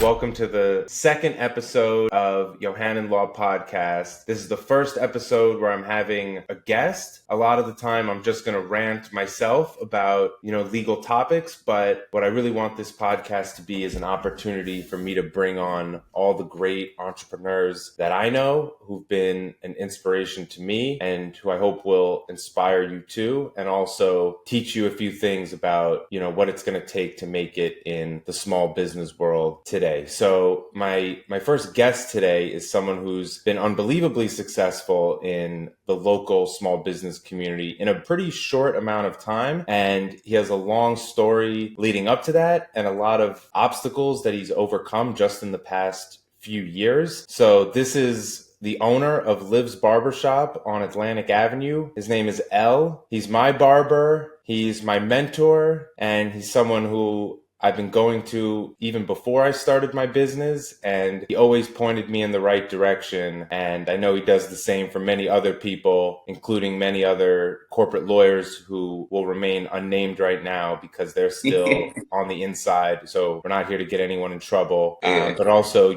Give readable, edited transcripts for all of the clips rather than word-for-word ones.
Welcome to the second episode of Yohanan Law Podcast. This is the first episode where I'm having a guest. A lot of the time I'm just going to rant myself about, legal topics, but what I really want this podcast to be is an opportunity for me to bring on all the great entrepreneurs that I know who've been an inspiration to me and who I hope will inspire you too, and also teach you a few things about, what it's going to take to make it in the small business world today. So my first guest today is someone who's been unbelievably successful in the local small business community in a pretty short amount of time. And he has a long story leading up to that and a lot of obstacles that he's overcome just in the past few years. So this is the owner of Liv's Barbershop on Atlantic Avenue. His name is El. He's my barber. He's my mentor. And he's someone who I've been going to even before I started my business, and he always pointed me in the right direction. And I know he does the same for many other people, including many other corporate lawyers who will remain unnamed right now because they're still on the inside. So we're not here to get anyone in trouble. But also,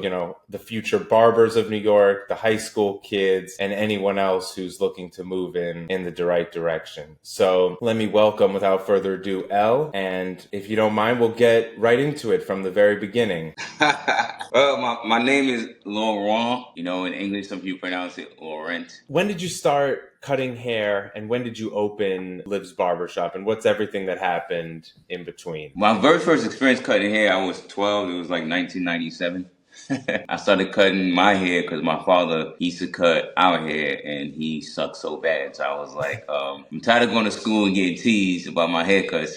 the future barbers of New York, the high school kids, and anyone else who's looking to move in the right direction. So let me welcome, without further ado, El. And if you don't mind, we'll get right into it from the very beginning. Well, my name is Laurent. In English, some people pronounce it Laurent. When did you start cutting hair, and when did you open Liv's Barbershop, and what's everything that happened in between? My very first experience cutting hair, I was 12. It was like 1997. I started cutting my hair because my father used to cut our hair and he sucked so bad. So I was like, I'm tired of going to school and getting teased about my haircuts.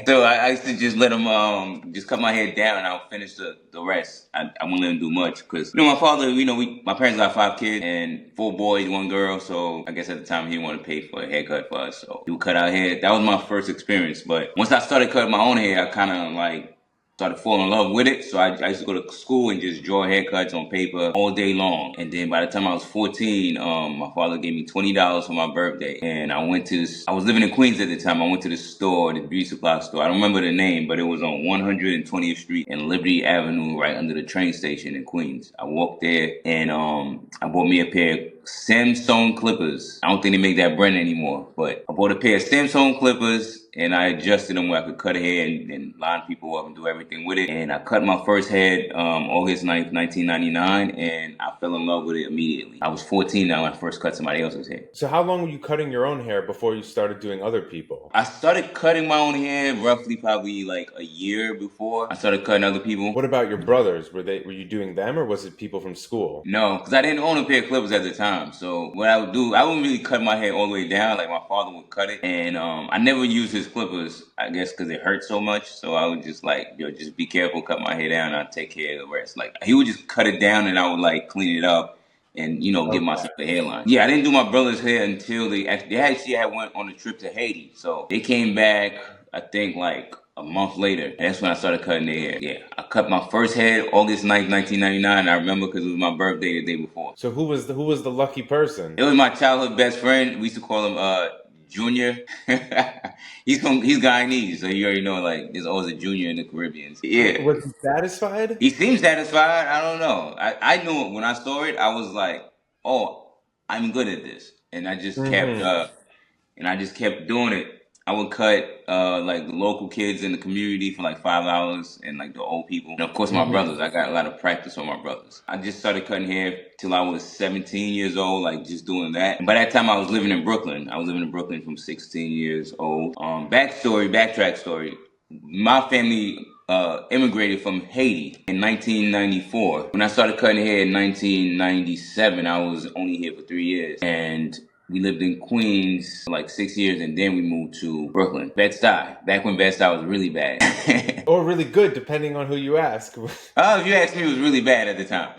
So I used to just let him just cut my hair down and I'll finish the rest. I wouldn't let him do much because, my father, my parents got 5 kids and 4 boys, 1 girl. So I guess at the time he didn't want to pay for a haircut for us. So he would cut our hair. That was my first experience. But once I started cutting my own hair, I kind of started falling in love with it. So I used to go to school and just draw haircuts on paper all day long. And then by the time I was 14, my father gave me $20 for my birthday. And I was living in Queens at the time. I went to the store, the beauty supply store. I don't remember the name, but it was on 120th Street and Liberty Avenue, right under the train station in Queens. I walked there and I bought me a pair of Samsung clippers. I don't think they make that brand anymore, but I bought a pair of Samsung clippers and I adjusted them where I could cut hair and line people up and do everything with it. And I cut my first head August 9th, 1999, and I fell in love with it immediately. I was 14 now when I first cut somebody else's hair. So how long were you cutting your own hair before you started doing other people? I started cutting my own hair roughly probably like a year before I started cutting other people. What about your brothers? Were you doing them, or was it people from school? No, because I didn't own a pair of clippers at the time. So what I would do, I wouldn't really cut my hair all the way down like my father would cut it. And I never used his clippers, I guess because it hurt so much. So I would just just be careful, cut my hair down, and I'd take care of the rest. Like he would just cut it down and I would clean it up and give myself a hairline. Yeah, I didn't do my brother's hair until they actually had went on a trip to Haiti. So they came back, I think a month later, and that's when I started cutting their hair. Yeah, I cut my first head August 9th, 1999. I remember because it was my birthday the day before. So who was the lucky person? It was my childhood best friend. We used to call him Junior. He's Guyanese, so you already know there's always a junior in the Caribbean. Yeah. Was he satisfied? He seemed satisfied. I don't know. I knew it when I saw it. I was like, oh, I'm good at this, and I just kept doing it. I would cut the local kids in the community for $5 and the old people. And of course my brothers. I got a lot of practice on my brothers. I just started cutting hair till I was 17 years old, just doing that. And by that time I was living in Brooklyn. I was living in Brooklyn from 16 years old. Backtrack story. My family immigrated from Haiti in 1994. When I started cutting hair in 1997, I was only here for 3 years. And we lived in Queens for 6 years, and then we moved to Brooklyn. Bed-Stuy. Back when Bed-Stuy was really bad. Or really good, depending on who you ask. If you ask me, it was really bad at the time.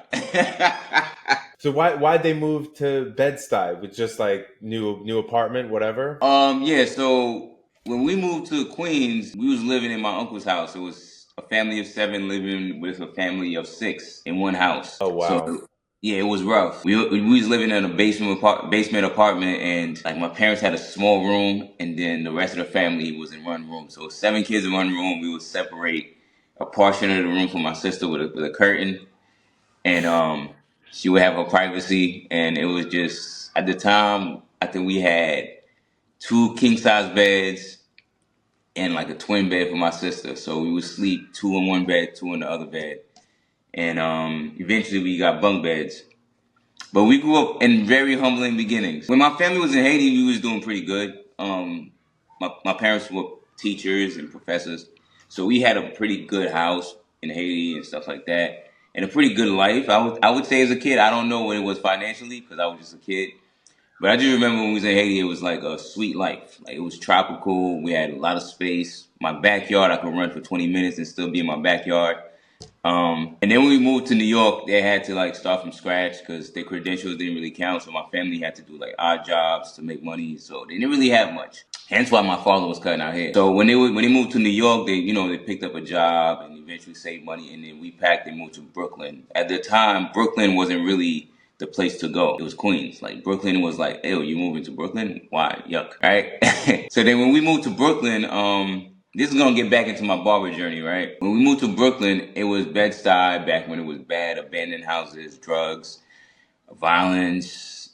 So why'd they move to Bed-Stuy? With just new apartment, whatever? Yeah, so when we moved to Queens, we was living in my uncle's house. It was a family of 7 living with a family of 6 in one house. Oh, wow. So, yeah, it was rough. We was living in a basement apartment, and my parents had a small room, and then the rest of the family was in one room. So 7 kids in one room. We would separate a portion of the room for my sister with a curtain, and she would have her privacy. And it was just, at the time, I think we had two king size beds and like a twin bed for my sister. So we would sleep two in one bed, two in the other bed, and eventually we got bunk beds. But we grew up in very humbling beginnings. When my family was in Haiti, we was doing pretty good. My parents were teachers and professors, so we had a pretty good house in Haiti and stuff like that, and a pretty good life. I would say as a kid, I don't know what it was financially because I was just a kid. But I just remember when we was in Haiti, it was like a sweet life. Like, it was tropical. We had a lot of space. My backyard, I could run for 20 minutes and still be in my backyard. And then when we moved to New York, they had to like start from scratch because their credentials didn't really count. So my family had to do like odd jobs to make money. So they didn't really have much. Hence why my father was cutting our hair. So when they moved to New York, they picked up a job and eventually saved money. And then we packed and moved to Brooklyn. At the time, Brooklyn wasn't really the place to go. It was Queens. Like, Brooklyn was like, ew, you moving to Brooklyn? Why? Yuck. Right? So then when we moved to Brooklyn, this is gonna get back into my barber journey, right? When we moved to Brooklyn, it was Bed-Stuy back when it was bad, abandoned houses, drugs, violence.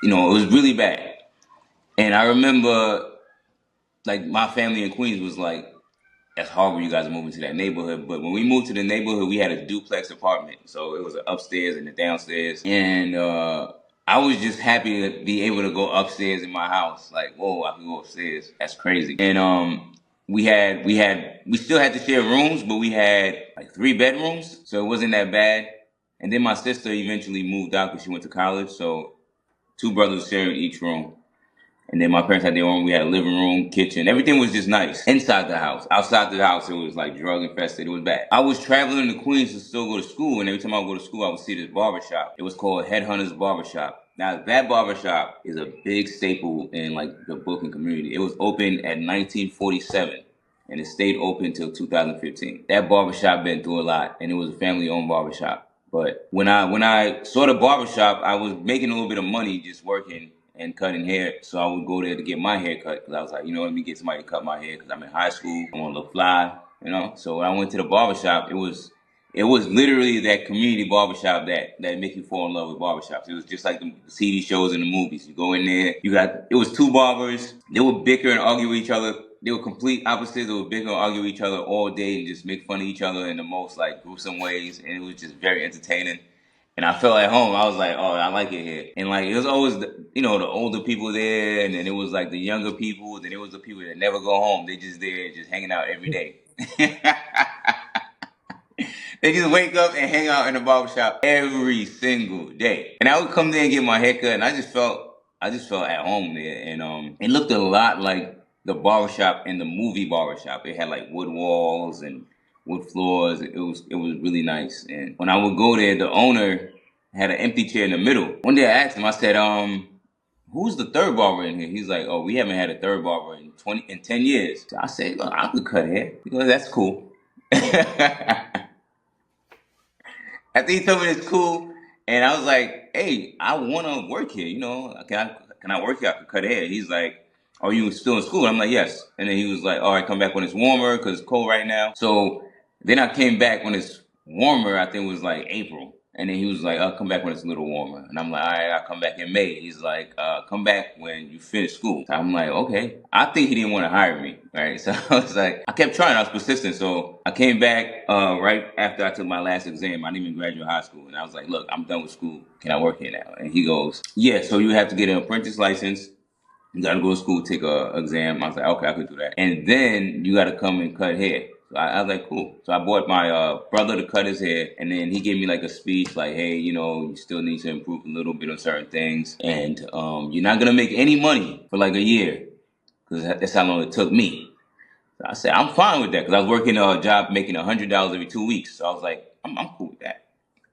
It was really bad. And I remember, like, my family in Queens was like, that's horrible you guys are moving to that neighborhood. But when we moved to the neighborhood, we had a duplex apartment. So it was an upstairs and a downstairs. And I was just happy to be able to go upstairs in my house. Like, whoa, I can go upstairs. That's crazy. And we still had to share rooms, but we had like 3 bedrooms. So it wasn't that bad. And then my sister eventually moved out because she went to college. So 2 brothers shared each room. And then my parents had their own. We had a living room, kitchen. Everything was just nice. Inside the house. Outside the house, it was like drug infested. It was bad. I was traveling to Queens to still go to school. And every time I would go to school, I would see this barbershop. It was called Headhunters Barbershop. Now, that barbershop is a big staple in like the booking community. It was opened at 1947. And it stayed open till 2015. That barbershop been through a lot. And it was a family-owned barbershop. But when I saw the barbershop, I was making a little bit of money just working and cutting hair. So I would go there to get my hair cut because I was like, let me get somebody to cut my hair because I'm in high school. I want to look fly. So when I went to the barbershop, it was literally that community barbershop that make you fall in love with barbershops. It was just like the TV shows and the movies. You go in there, it was 2 barbers. They would bicker and argue with each other. They were complete opposites. They would bicker and argue with each other all day and just make fun of each other in the most like gruesome ways. And it was just very entertaining. And I felt at home. I was like, oh, I like it here. And like, it was always, the older people there. And then it was like the younger people. Then it was the people that never go home. They just there, just hanging out every day. They just wake up and hang out in the barbershop every single day. And I would come there and get my haircut. And I just felt at home there. And it looked a lot like the barbershop in the movie Barbershop. It had like wood walls and wood floors. It was really nice. And when I would go there, the owner had an empty chair in the middle. One day I asked him, I said, who's the third barber in here? He's like, oh, we haven't had a third barber in 10 years. So I said, look, I could cut hair. Because that's cool. After he told me it's cool, and I was like, hey, I want to work here. Can I work here? I could cut hair. He's like, are you still in school? I'm like, yes. And then he was like, all right, come back when it's warmer because it's cold right now. So then I came back when it's warmer. I think it was like April. And then he was like, I'll come back when it's a little warmer. And I'm like, all right, I'll come back in May. He's like, come back when you finish school. So I'm like, okay. I think he didn't want to hire me, right? So I was like, I kept trying. I was persistent. So I came back right after I took my last exam. I didn't even graduate high school. And I was like, look, I'm done with school. Can I work here now? And he goes, yeah, so you have to get an apprentice license. You got to go to school, take a exam. I was like, okay, I could do that. And then you got to come and cut hair. So I was like, cool. So I bought my brother to cut his hair, and then he gave me like a speech like, hey, you still need to improve a little bit on certain things, and you're not gonna make any money for like a year because that's how long it took me. So I said, I'm fine with that because I was working a job making $100 every 2 weeks. So I was like, I'm cool with that.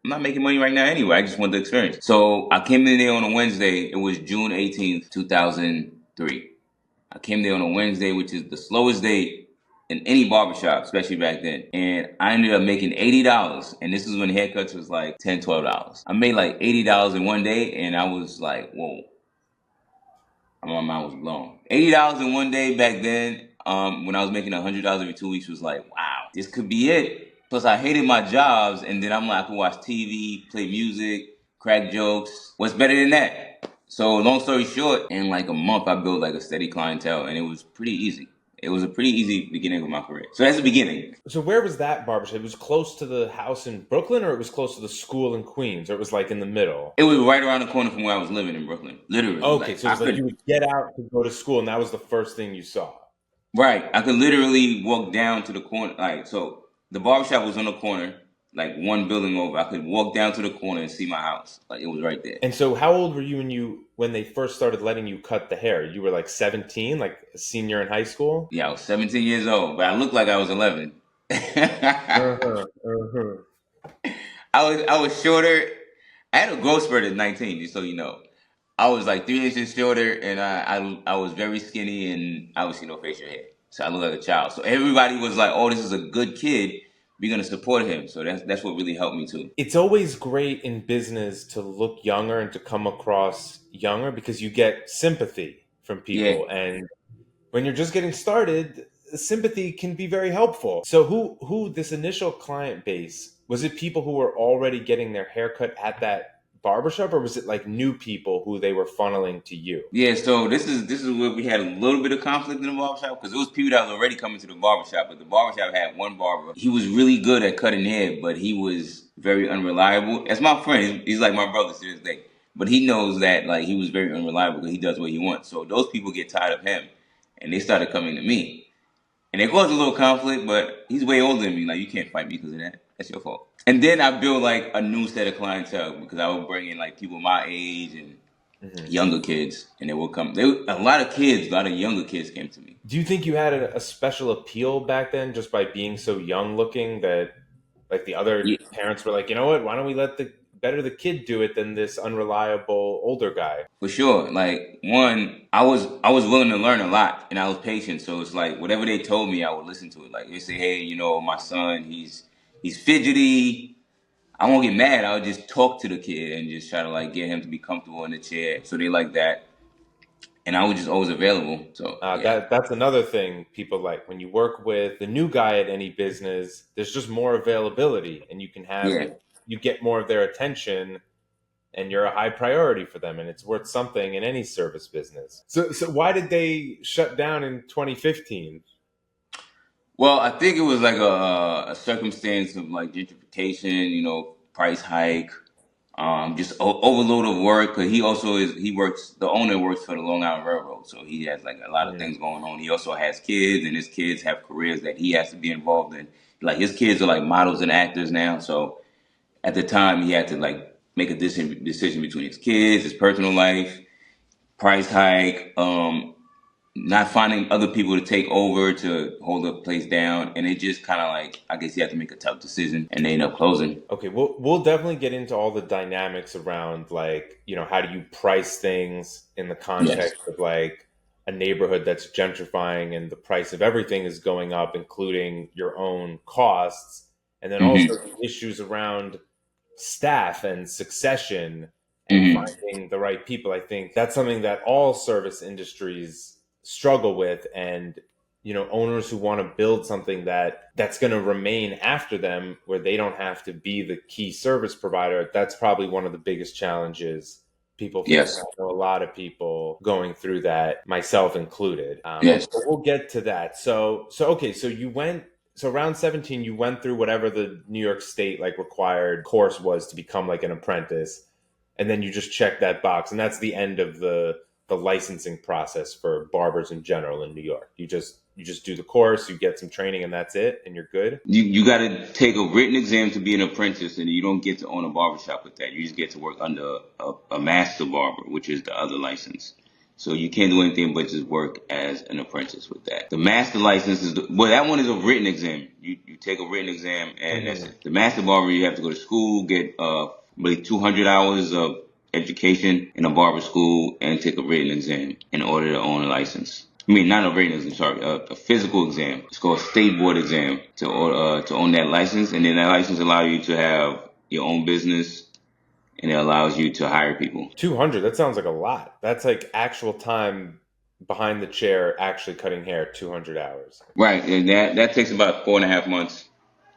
I'm not making money right now anyway. I just want the experience. So I came in there on a Wednesday. It was June 18th, 2003. I came there on a Wednesday, which is the slowest day in any barbershop, especially back then. And I ended up making $80. And this is when haircuts was like $10, $12. I made like $80 in one day. And I was like, whoa. My mind was blown. $80 in one day back then, when I was making $100 every 2 weeks was like, wow, this could be it. Plus, I hated my jobs, and then I'm like, I could watch TV, play music, crack jokes. What's better than that? So, long story short, in like a month, I built like a steady clientele, and it was pretty easy. It was a pretty easy beginning of my career. So that's the beginning. So where was that barbershop? It was close to the house in Brooklyn, or it was close to the school in Queens, or it was like in the middle? It was right around the corner from where I was living in Brooklyn. Literally, Okay, like so it was like you would get out to go to school, and that was the first thing you saw. I could literally walk down to the corner. Like, so the barbershop was on the corner, like one building over. I could walk down to the corner and see my house. Like, it was right there. And so how old were you when they first started letting you cut the hair? You were like 17, like a senior in high school? Yeah, I was 17 years old, but I looked like I was 11. Uh-huh, uh-huh. I was shorter. I had a growth spurt at 19, just so you know. I was like 3 inches shorter, and I was very skinny, and I was facial hair, so I looked like a child. So everybody was like, "Oh, this is a good kid. We're gonna support him." So that's what really helped me too. It's always great in business to look younger and to come across younger because you get sympathy from Yeah. people. And when you're just getting started, sympathy can be very helpful. So who this initial client base, was it people who were already getting their haircut at that barbershop, or was it like new people who they were funneling to you? Yeah, so this is where we had a little bit of conflict in the barbershop because it was people that was already coming to the barbershop, but the barbershop had one barber. He was really good at cutting hair, but he was very unreliable. As my friend, he's like my brother to this day. But he knows that like he was very unreliable because he does what he wants. So those people get tired of him and they started coming to me. And it caused a little conflict, but he's way older than me. Like, you can't fight me because of that. That's your fault. And then I built like a new set of clientele because I would bring in like people my age and Mhm. younger kids, and they will come. A lot of kids, a lot of younger kids came to me. Do you think you had a special appeal back then just by being so young looking that like the other Yeah, parents were like, you know what, why don't we let the better the kid do it than this unreliable older guy? for sure. Like one, I was willing to learn a lot, and I was patient. So it's like whatever they told me, I would listen to it. Like they say, hey, my son, he's fidgety. I won't get mad. I would just talk to the kid and just try to like get him to be comfortable in the chair. So they like that, and I was just always available. So yeah, That's another thing people like when you work with the new guy at any business. There's just more availability, and yeah. you get more of their attention, and you're a high priority for them, and it's worth something in any service business. So why did they shut down in 2015? Well, I think it was like a circumstance of like gentrification, price hike, just overload of work. Cause he works. The owner works for the Long Island Railroad, so he has like a lot of Mm. things going on. He also has kids, and his kids have careers that he has to be involved in. Like his kids are like models and actors now, so at the time he had to like make a decision between his kids, his personal life, price hike. Not finding other people to take over to hold the place down, and it just kind of like I guess you have to make a tough decision, and they end up closing. Okay, we'll definitely get into all the dynamics around like, how do you price things in the Yes. context of like a neighborhood that's gentrifying and the price of everything is going up, including your own costs, and then also Hmm. the issues around staff and succession and Hmm. finding the right people. I think that's something that all service industries struggle with, and owners who want to build something that's going to remain after them where they don't have to be the key service provider. That's probably one of the biggest challenges people face. I Yes. know a lot of people going through that, myself included. But Yes. we'll get to that. So okay, so you went, so around 17 you went through whatever the New York State like required course was to become like an apprentice, and then you just check that box, and that's the end of the licensing process for barbers in general in New York. You just do the course, you get some training, and that's it, and you're good. You got to take a written exam to be an apprentice, and you don't get to own a barbershop with that. You just get to work under a master barber, which is the other license. So you can't do anything but just work as an apprentice with that. The master license well, that one is a written exam. You take a written exam, and that's Hmm. it. The master barber, you have to go to school, get really 200 hours of education in a barber school, and take a written exam in order to own a license. I mean, not a written exam, sorry, a physical exam. It's called a state board exam to own that license, and then that license allows you to have your own business, and it allows you to hire people. 200, that sounds like a lot. That's like actual time behind the chair actually cutting hair, 200 hours. Right, and that takes about 4.5 months.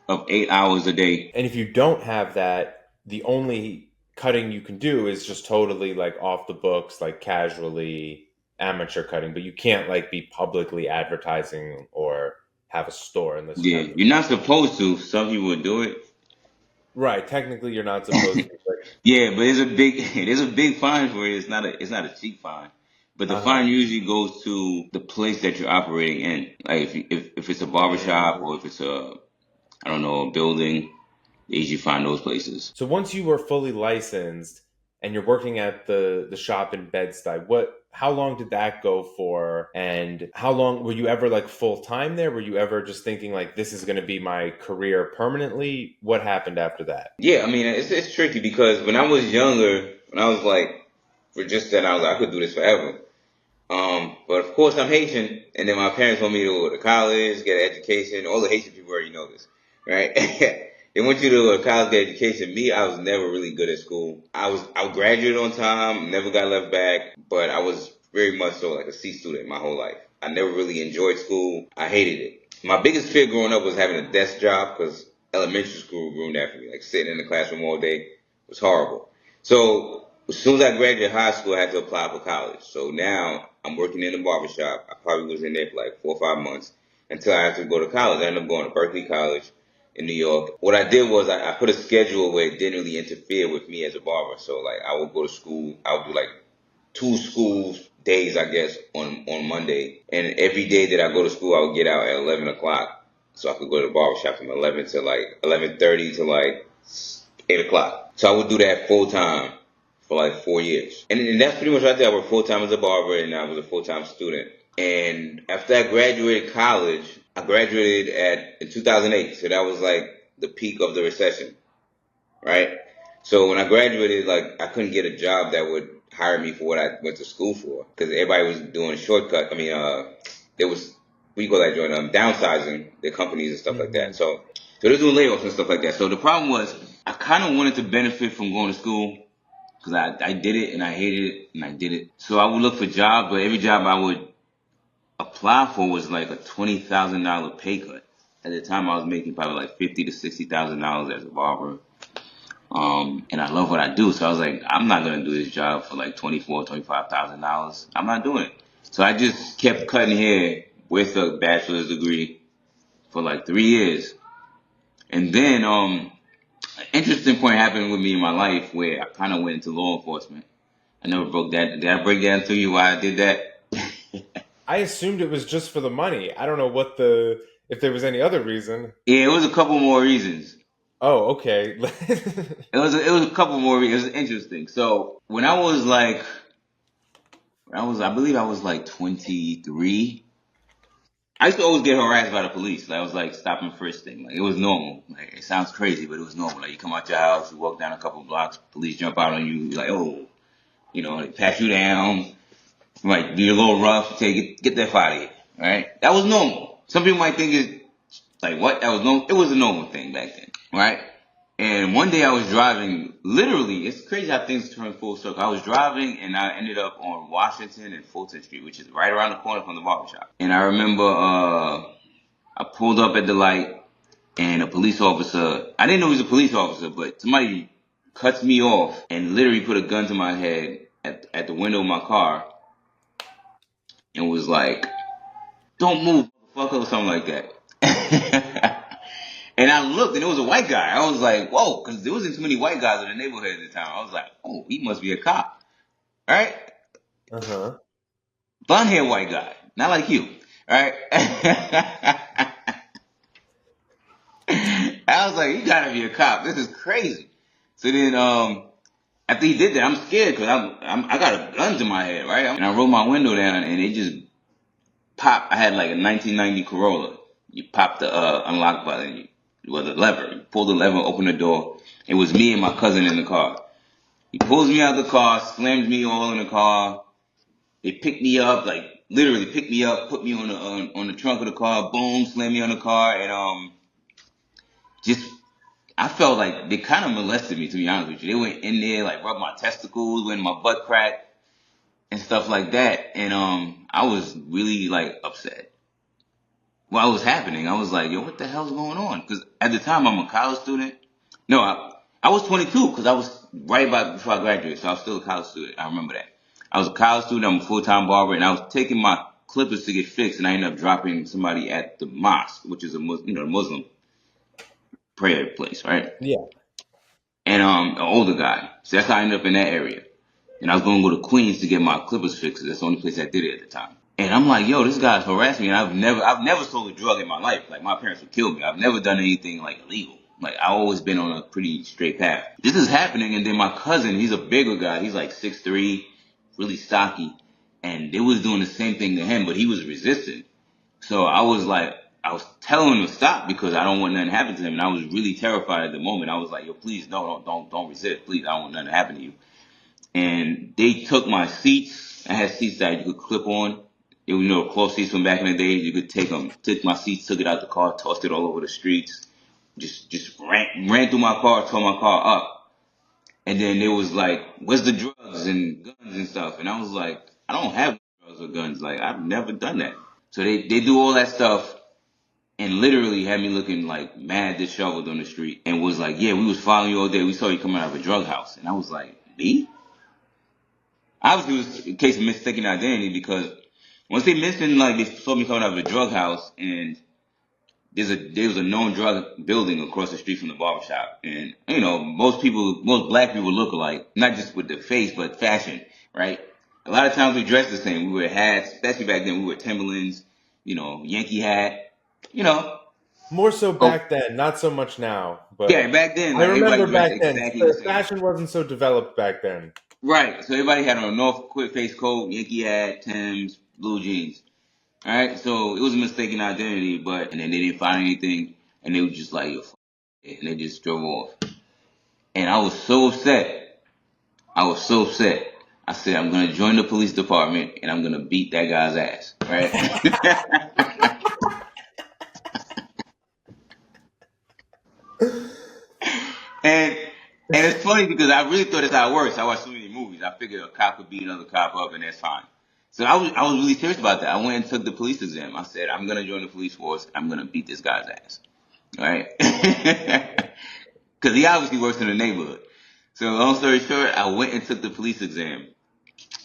of 8 hours a day. And if you don't have that, the only cutting you can do is just totally like off the books, like casually amateur cutting, but you can't like be publicly advertising or have a store unless you Yeah, have the you're not money. supposed to. Some people would do it. Right. Technically, you're not supposed to. But, Yeah, but it's a big there's a big fine for it. It's not a cheap fine. But the fine uh-huh. usually goes to the place that you're operating in. Like if it's a barbershop Mm. or if it's a, I don't know, a building, they usually find those places. So once you were fully licensed and you're working at the shop in Bed-Stuy, how long did that go for? And how long were you ever like full time there? Were you ever just thinking like this is going to be my career permanently? What happened after that? Yeah, I mean it's tricky because when I was younger, when I was like for just then I was like I could do this forever. But of course I'm Haitian, and then my parents want me to go to college, get an education. All the Haitian people already know this, right? They want you to go to college, get education. Me, I was never really good at school. I graduated on time, never got left back, but I was very much so like a C student my whole life. I never really enjoyed school. I hated it. My biggest fear growing up was having a desk job because elementary school ruined that for me. Like sitting in the classroom all day was horrible. So as soon as I graduated high school, I had to apply for college. So now I'm working in a barbershop. I probably was in there for like 4 or 5 months until I had to go to college. I ended up going to Berkeley College in New York. What I did was I put a schedule where it didn't really interfere with me as a barber. So like I would go to school. I would do like 2 school days, I guess, on Monday. And every day that I go to school, I would get out at 11 o'clock. So I could go to the barbershop from 11 to like 11:30 to like 8 o'clock. So I would do that full time for like 4 years. And that's pretty much right there. I worked full time as a barber and I was a full time student. And after I graduated college, I graduated in 2008. So that was like the peak of the recession, right? So when I graduated, like I couldn't get a job that would hire me for what I went to school for because everybody was doing shortcut. I mean, there was what do you call that joint? Downsizing their companies and stuff like that. Hmm. So they're doing layoffs and stuff like that. So the problem was I kind of wanted to benefit from going to school because I did it and I hated it and I did it. So I would look for jobs, but every job I would apply for was like a $20,000 pay cut. At the time, I was making probably like $50,000 to $60,000 as a barber. And I love what I do. So I was like, I'm not going to do this job for like $25,000. I'm not doing it. So I just kept cutting hair with a bachelor's degree for like 3 years. And then, an interesting point happened with me in my life where I kind of went into law enforcement. I never broke that. Did I break down to you why I did that? I assumed it was just for the money. I don't know if there was any other reason. Yeah, it was a couple more reasons. Oh, okay. It was a couple more reasons. It was interesting. So when I was like, I believe I was like 23. I used to always get harassed by the police. Like, I was like stop and frisk thing. Like it was normal. Like it sounds crazy, but it was normal. Like you come out your house, you walk down a couple blocks, police jump out on you. You're like, oh, they pat you down. Right, be a little rough. Say, get that out of here. Right, that was normal. Some people might think it's like what that was normal. It was a normal thing back then. Right. And one day I was driving, literally, it's crazy how things turn full circle. I was driving and I ended up on Washington and Fulton Street, which is right around the corner from the barbershop. And I remember I pulled up at the light and a police officer, I didn't know he was a police officer, but somebody cuts me off and literally put a gun to my head at the window of my car and was like, don't move, motherfucker, or something like that. And I looked, and it was a white guy. I was like, whoa, because there wasn't too many white guys in the neighborhood at the time. I was like, oh, he must be a cop, right? Uh-huh. Blonde hair white guy, not like you, right? I was like, you gotta be a cop. This is crazy. So then, after he did that, I'm scared because I got a gun to my head, right? And I rolled my window down, and it just popped. I had like a 1990 Corolla. You pop the unlock button. The lever. You pull the lever, open the door. It was me and my cousin in the car. He pulls me out of the car, slams me all in the car. They pick me up, like literally pick me up, put me on the trunk of the car, boom, slam me on the car, and just I felt like they kind of molested me, to be honest with you. They went in there, like rubbed my testicles, went in my butt crack, and stuff like that. And I was really like upset. what was happening. I was like, yo, what the hell's going on? Because at the time, I'm a college student. No, I was 22 because I was right about before I graduated, so I was still a college student. I remember that. I was a college student. I'm a full-time barber, and I was taking my clippers to get fixed, and I ended up dropping somebody at the mosque, which is a Muslim prayer place, right? Yeah. And an older guy. So that's how I ended up in that area. And I was going to go to Queens to get my clippers fixed. That's the only place I did it at the time. And I'm like, yo, this guy's harassing me. And I've never sold a drug in my life. Like, my parents would kill me. I've never done anything like illegal. Like, I've always been on a pretty straight path. This is happening. And then my cousin, he's a bigger guy. He's like 6'3", really stocky. And they was doing the same thing to him, but he was resisting. So I was like, I was telling him to stop because I don't want nothing to happen to him. And I was really terrified at the moment. I was like, yo, please don't resist. Please, I don't want nothing to happen to you. And they took my seats. I had seats that you could clip on. It was, cloth seats from back in the days. You could take them. Took my seats, took it out the car, tossed it all over the streets. Just ran through my car, tore my car up. And then they was like, where's the drugs and guns and stuff? And I was like, I don't have drugs or guns. Like, I've never done that. So they do all that stuff and literally had me looking like mad disheveled on the street and was like, yeah, we was following you all day. We saw you coming out of a drug house. And I was like, me? Obviously, it was a case of mistaken identity because once they mentioned, like, they saw me coming out of a drug house and there was a known drug building across the street from the barbershop. And, most black people look alike, not just with the face, but fashion, right? A lot of times we dress the same. We wear hats, especially back then we wore Timberlands, Yankee hat, More so Oh, back then, not so much now. But yeah, back then, I like, everybody remember dressed back then, exactly the the same. fashion wasn't so developed back then. Right. So everybody had on a North Quick face coat, Yankee hat, Timbs, blue jeans. All right, so it was a mistaken identity, and then they didn't find anything, and they were just like, yo, it, and they just drove off. And I was so upset. I was so upset. I said, I'm gonna join the police department, and I'm gonna beat that guy's ass, right? and and it's funny because I really thought that's how it works. I watched so many movies. I figured a cop could beat another cop up, and that's fine. So I was really serious about that. I went and took the police exam. I said, I'm gonna join the police force. I'm gonna beat this guy's ass. All right? Because he obviously works in the neighborhood. So long story short, I went and took the police exam.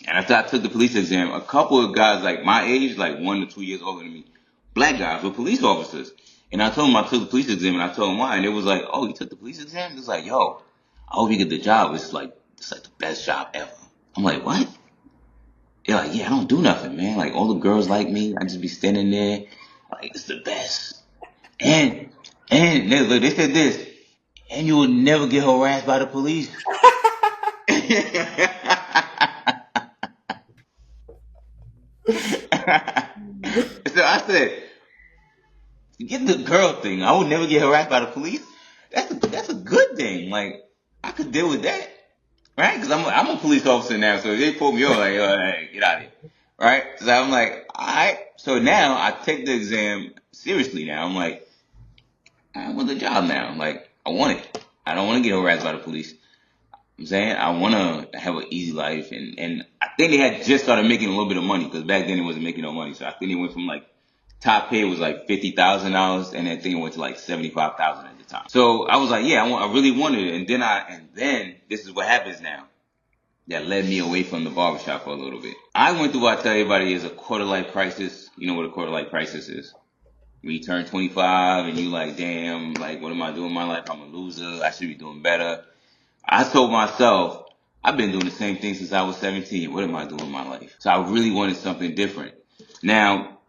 And after I took the police exam, a couple of guys like my age, like 1 to 2 years older than me, black guys were police officers. And I told them I took the police exam and I told them why. And it was like, oh, you took the police exam? It was like, yo, I hope you get the job. It's like the best job ever. I'm like, what? They're like, yeah, I don't do nothing, man. Like, all the girls like me. I just be standing there. Like, it's the best. And they said this, and you will never get harassed by the police. So I said, forget the girl thing. I would never get harassed by the police. That's a good thing. Like, I could deal with that, right? Because I'm a police officer now, so if they pull me over, like, hey, get out of here, right? So I'm like, all right. So now I take the exam seriously. Now I'm like, I want the job now. Like, I want it. I don't want to get harassed by the police. I'm saying I want to have an easy life, and I think they had just started making a little bit of money because back then it wasn't making no money. So I think it went from like top pay was like $50,000, and I think it went to like 75,000 at the time. So I was like, yeah, I really wanted it, and then this is what happens now. That led me away from the barbershop for a little bit. I went through what I tell everybody is a quarter life crisis. You know what a quarter life crisis is? When you turn 25 and you like, damn, like what am I doing in my life? I'm a loser. I should be doing better. I told myself, I've been doing the same thing since I was 17. What am I doing in my life? So I really wanted something different. Now,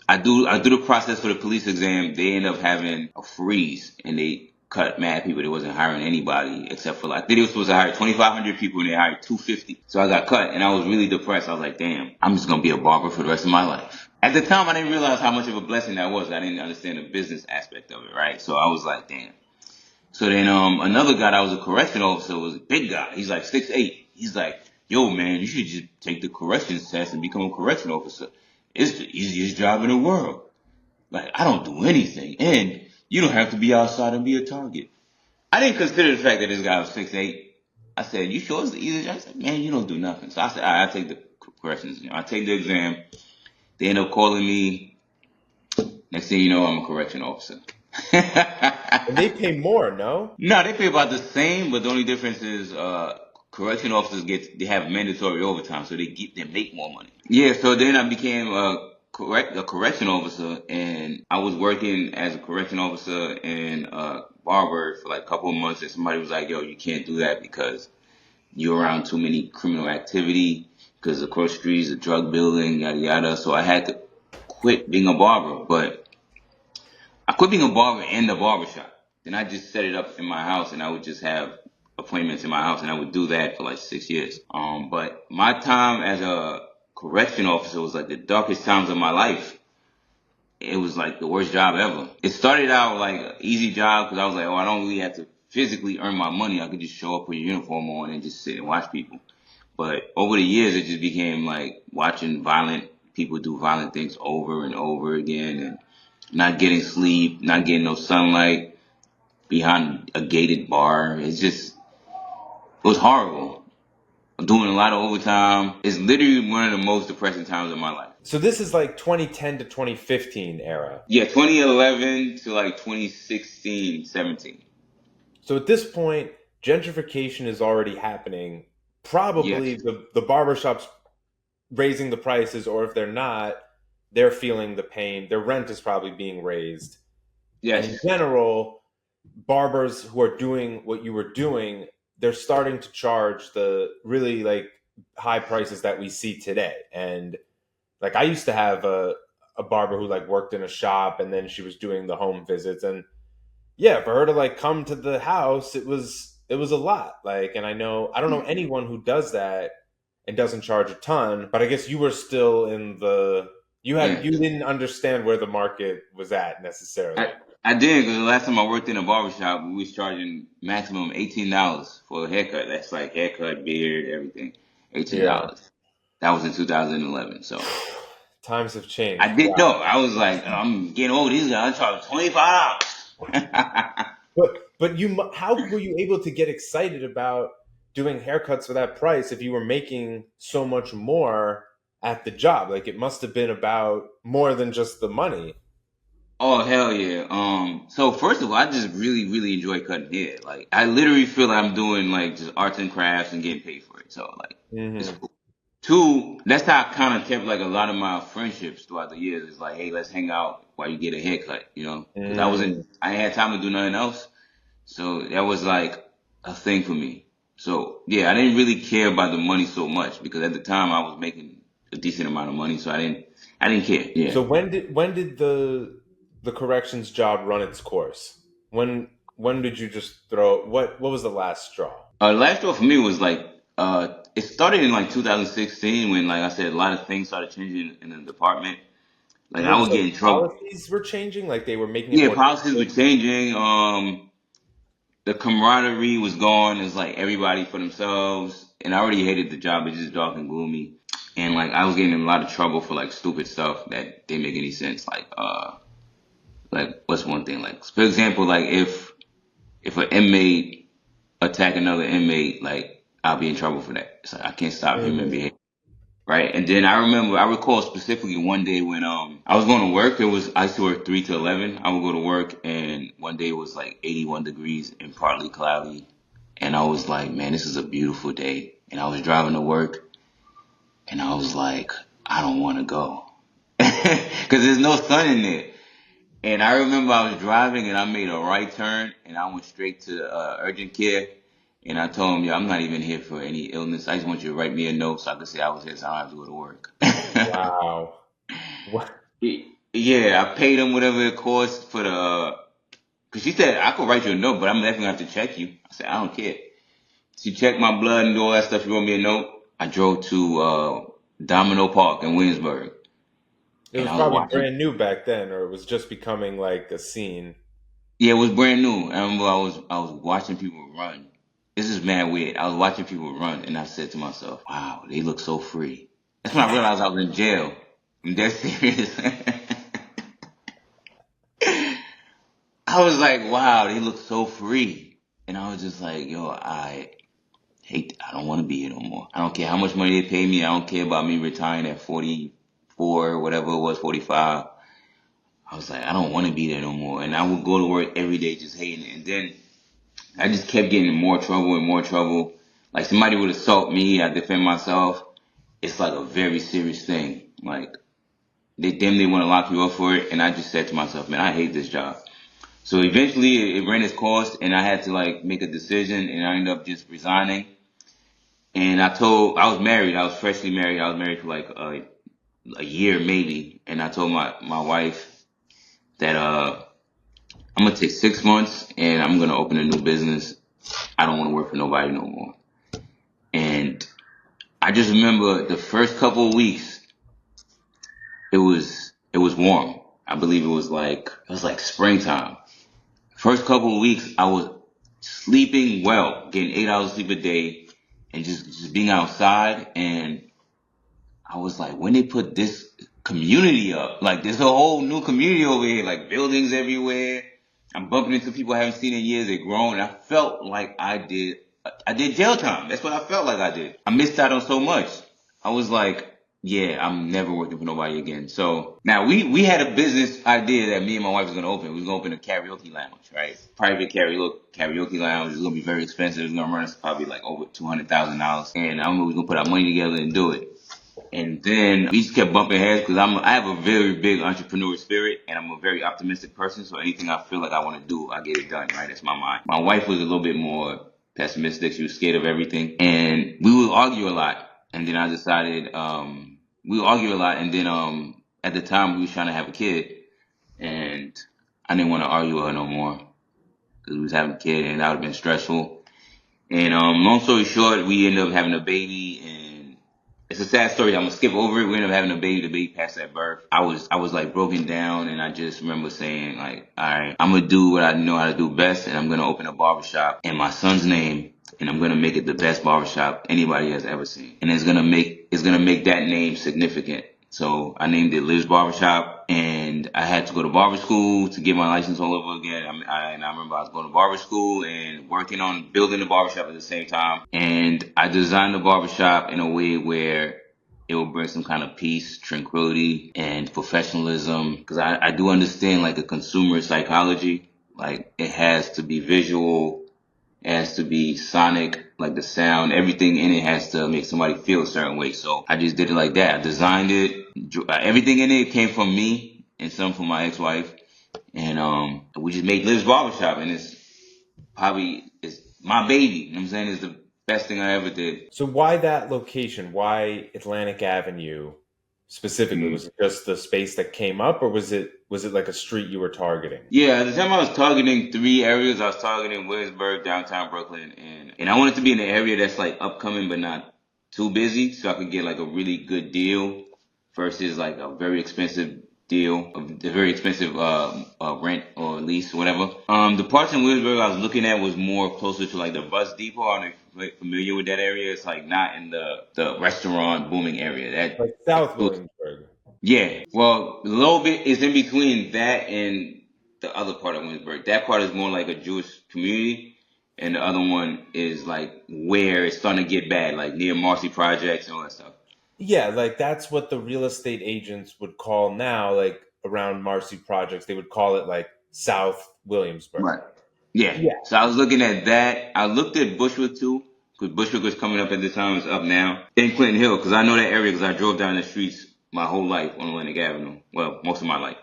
I do the process for the police exam. They end up having a freeze and they cut mad people. They wasn't hiring anybody except for like, I think they were supposed to hire 2,500 people and they hired 250. So I got cut and I was really depressed. I was like, damn, I'm just going to be a barber for the rest of my life. At the time, I didn't realize how much of a blessing that was. I didn't understand the business aspect of it, right? So I was like, damn. So then another guy that was a correctional officer was a big guy. He's like 6'8". He's like, yo, man, you should just take the corrections test and become a correctional officer. It's the easiest job in the world. Like, I don't do anything. And you don't have to be outside and be a target. I didn't consider the fact that this guy was 6'8". I said, you sure it's the easiest job? I said, man, you don't do nothing. So I said, all right, I take the corrections. I take the exam. They end up calling me Next thing you know, I'm a correction officer. And they pay more, no? No, they pay about the same, but the only difference is correction officers they have mandatory overtime, so they make more money. Yeah, so then I became a correction officer, and I was working as a correction officer in barber for like a couple of months, and somebody was like, "Yo, you can't do that because you're around too many criminal activity, because across the streets of drug building, yada yada." So I had to quit being a barber, but I quit being a barber in the barbershop. Then I just set it up in my house, and I would just have appointments in my house, and I would do that for like 6 years. But my time as a correction officer was like the darkest times of my life. It was like the worst job ever. It started out like an easy job because I was like, oh, I don't really have to physically earn my money. I could just show up with a uniform on and just sit and watch people. But over the years, it just became like watching violent people do violent things over and over again, and not getting sleep, not getting no sunlight behind a gated bar. It was horrible. I'm doing a lot of overtime. It's literally one of the most depressing times of my life. So this is like 2010 to 2015 era. Yeah, 2011 to like 2016, 17. So at this point, gentrification is already happening. Probably Yes. the barbershops raising the prices, or if they're not, they're feeling the pain. Their rent is probably being raised. And in Yes. general, barbers who are doing what you were doing, they're starting to charge the really like high prices that we see today. And like I used to have a barber who like worked in a shop, and then she was doing the home visits, and yeah, for her to like come to the house, it was a lot. Like, and I don't know anyone who does that and doesn't charge a ton, but I guess you were still in the Yeah. you didn't understand where the market was at necessarily. I did, because the last time I worked in a barbershop, we was charging maximum $18 for a haircut. That's like haircut, beard, everything. Yeah. $18. That was in 2011. So Times have I changed. did know. Wow. I was like, I'm getting old. These guys charge $25. But how were you able to get excited about doing haircuts for that price if you were making so much more at the job? Like it must have been about more than just the money. Oh hell yeah. So first of all, I just really, really enjoy cutting hair. Like I literally feel like I'm doing like just arts and crafts and getting paid for it. So like it's Hmm. cool. Two, that's how I kind of kept like a lot of my friendships throughout the years. It's like, hey, let's hang out while you get a haircut, you know? Because Mm. I ain't had time to do nothing else. So that was like a thing for me. So yeah, I didn't really care about the money so much because at the time I was making a decent amount of money, so I didn't care. Yeah. So when did the corrections job run its course? When did you just throw what was the last straw? Last straw for me was like it started in like 2016 when, like I said, a lot of things started changing in the department. Like And it I was would like get in trouble. policies were changing, like they were making it Yeah, more policies were difficult. changing. The camaraderie was gone. It's like everybody for themselves, and I already hated the job. It's just dark and gloomy, and like I was getting in a lot of trouble for like stupid stuff that didn't make any sense. Like what's one thing? Like for example, like if an inmate attack another inmate, like I'll be in trouble for that. It's like I can't stop human Mhm. behavior. Right. And then I recall specifically one day when I was going to work. I used to work 3 to 11. I would go to work, and one day it was like 81 degrees and partly cloudy. And I was like, man, this is a beautiful day. And I was driving to work, and I was like, I don't want to go. Because there's no sun in there. And I remember I was driving, and I made a right turn, and I went straight to urgent care. And I told him, yo, I'm not even here for any illness. I just want you to write me a note so I can say I was here so I don't have to go to work. Wow. What? Yeah, I paid him whatever it cost for the. Cause she said I could write you a note, but I'm definitely gonna have to check you. I said I don't care. She checked my blood and all that stuff. She wrote me a note. I drove to Domino Park in Williamsburg, It and was I was probably watching. brand new back then, or it was just becoming like a scene. Yeah, it was brand new. I remember I was watching people run. This is mad weird. I was watching people run, and I said to myself, "Wow, they look so free." That's when I realized I was in jail. I'm dead serious. I was like, wow, they look so free. And I was just like, yo, I don't want to be here no more. I don't care how much money they pay me. I don't care about me retiring at 44, whatever it was, 45. I was like, I don't want to be there no more. And I would go to work every day just hating it. And then I just kept getting in more trouble and more trouble. Like somebody would assault me, I defend myself. It's like a very serious thing. Like they want to lock you up for it. And I just said to myself, man, I hate this job. So eventually it ran its course and I had to like make a decision and I ended up just resigning. And I was married. I was freshly married. I was married for like a year maybe. And I told my wife that, I'm going to take 6 months and I'm going to open a new business. I don't want to work for nobody no more. And I just remember the first couple of weeks, it was warm. I believe it was like springtime. First couple of weeks, I was sleeping well, getting 8 hours sleep a day, and just being outside. And I was like, when they put this community up, like there's a whole new community over here, like buildings everywhere. I'm bumping into people I haven't seen in years. They're grown. And I felt like I did jail time. That's what I felt like I did. I missed out on so much. I was like, yeah, I'm never working for nobody again. So now we had a business idea that me and my wife was going to open. We was going to open a karaoke lounge, right? Private karaoke lounge. It's going to be very expensive. It's going to run us probably like over $200,000. And I remember we was going to put our money together and do it. And then we just kept bumping heads because I have a very big entrepreneur spirit and I'm a very optimistic person. So anything I feel like I want to do, I get it done, right? That's my mind. My wife was a little bit more pessimistic. She was scared of everything. And we would argue a lot. And then I decided, we would argue a lot. And then, at the time we was trying to have a kid and I didn't want to argue with her no more because we was having a kid and that would have been stressful. And, long story short, we ended up having a baby and it's a sad story. I'm gonna skip over it. We ended up having a baby. The baby passed at birth. I was like broken down, and I just remember saying like, all right, I'm gonna do what I know how to do best, and I'm gonna open a barbershop in my son's name, and I'm gonna make it the best barbershop anybody has ever seen, and it's gonna make that name significant. So I named it Liv's Barbershop, and I had to go to barber school to get my license all over again. And I remember I was going to barber school and working on building the barbershop at the same time. And I designed the barbershop in a way where it will bring some kind of peace, tranquility, and professionalism. Because I do understand like the consumer psychology. Like it has to be visual, it has to be sonic, like the sound, everything in it has to make somebody feel a certain way. So I just did it like that. I designed it. Everything in it came from me and some from my ex-wife. And we just made Liv's Barbershop and it's my baby. You know what I'm saying? It's the best thing I ever did. So why that location? Why Atlantic Avenue specifically? Was it just the space that came up, or was it like a street you were targeting? Yeah, at the time I was targeting 3 areas. I was targeting Williamsburg, downtown Brooklyn, and I wanted to be in an area that's like upcoming but not too busy, so I could get like a really good deal versus like a very expensive deal, a very expensive rent or lease or whatever. The parts in Williamsburg I was looking at was more closer to like the bus depot. I don't know if you're familiar with that area. It's like not in the restaurant booming area. Like South Williamsburg. Yeah, well, a little bit is in between that and the other part of Williamsburg. That part is more like a Jewish community, and the other one is like where it's starting to get bad, like near Marcy Projects and all that stuff. Yeah, like that's what the real estate agents would call now, like around Marcy Projects, they would call it like South Williamsburg. Right. Yeah. Yeah. So I was looking at that. I looked at Bushwick too, because Bushwick was coming up at the time. It's up now. In Clinton Hill, because I know that area because I drove down the streets my whole life on Atlantic Avenue. Well, most of my life.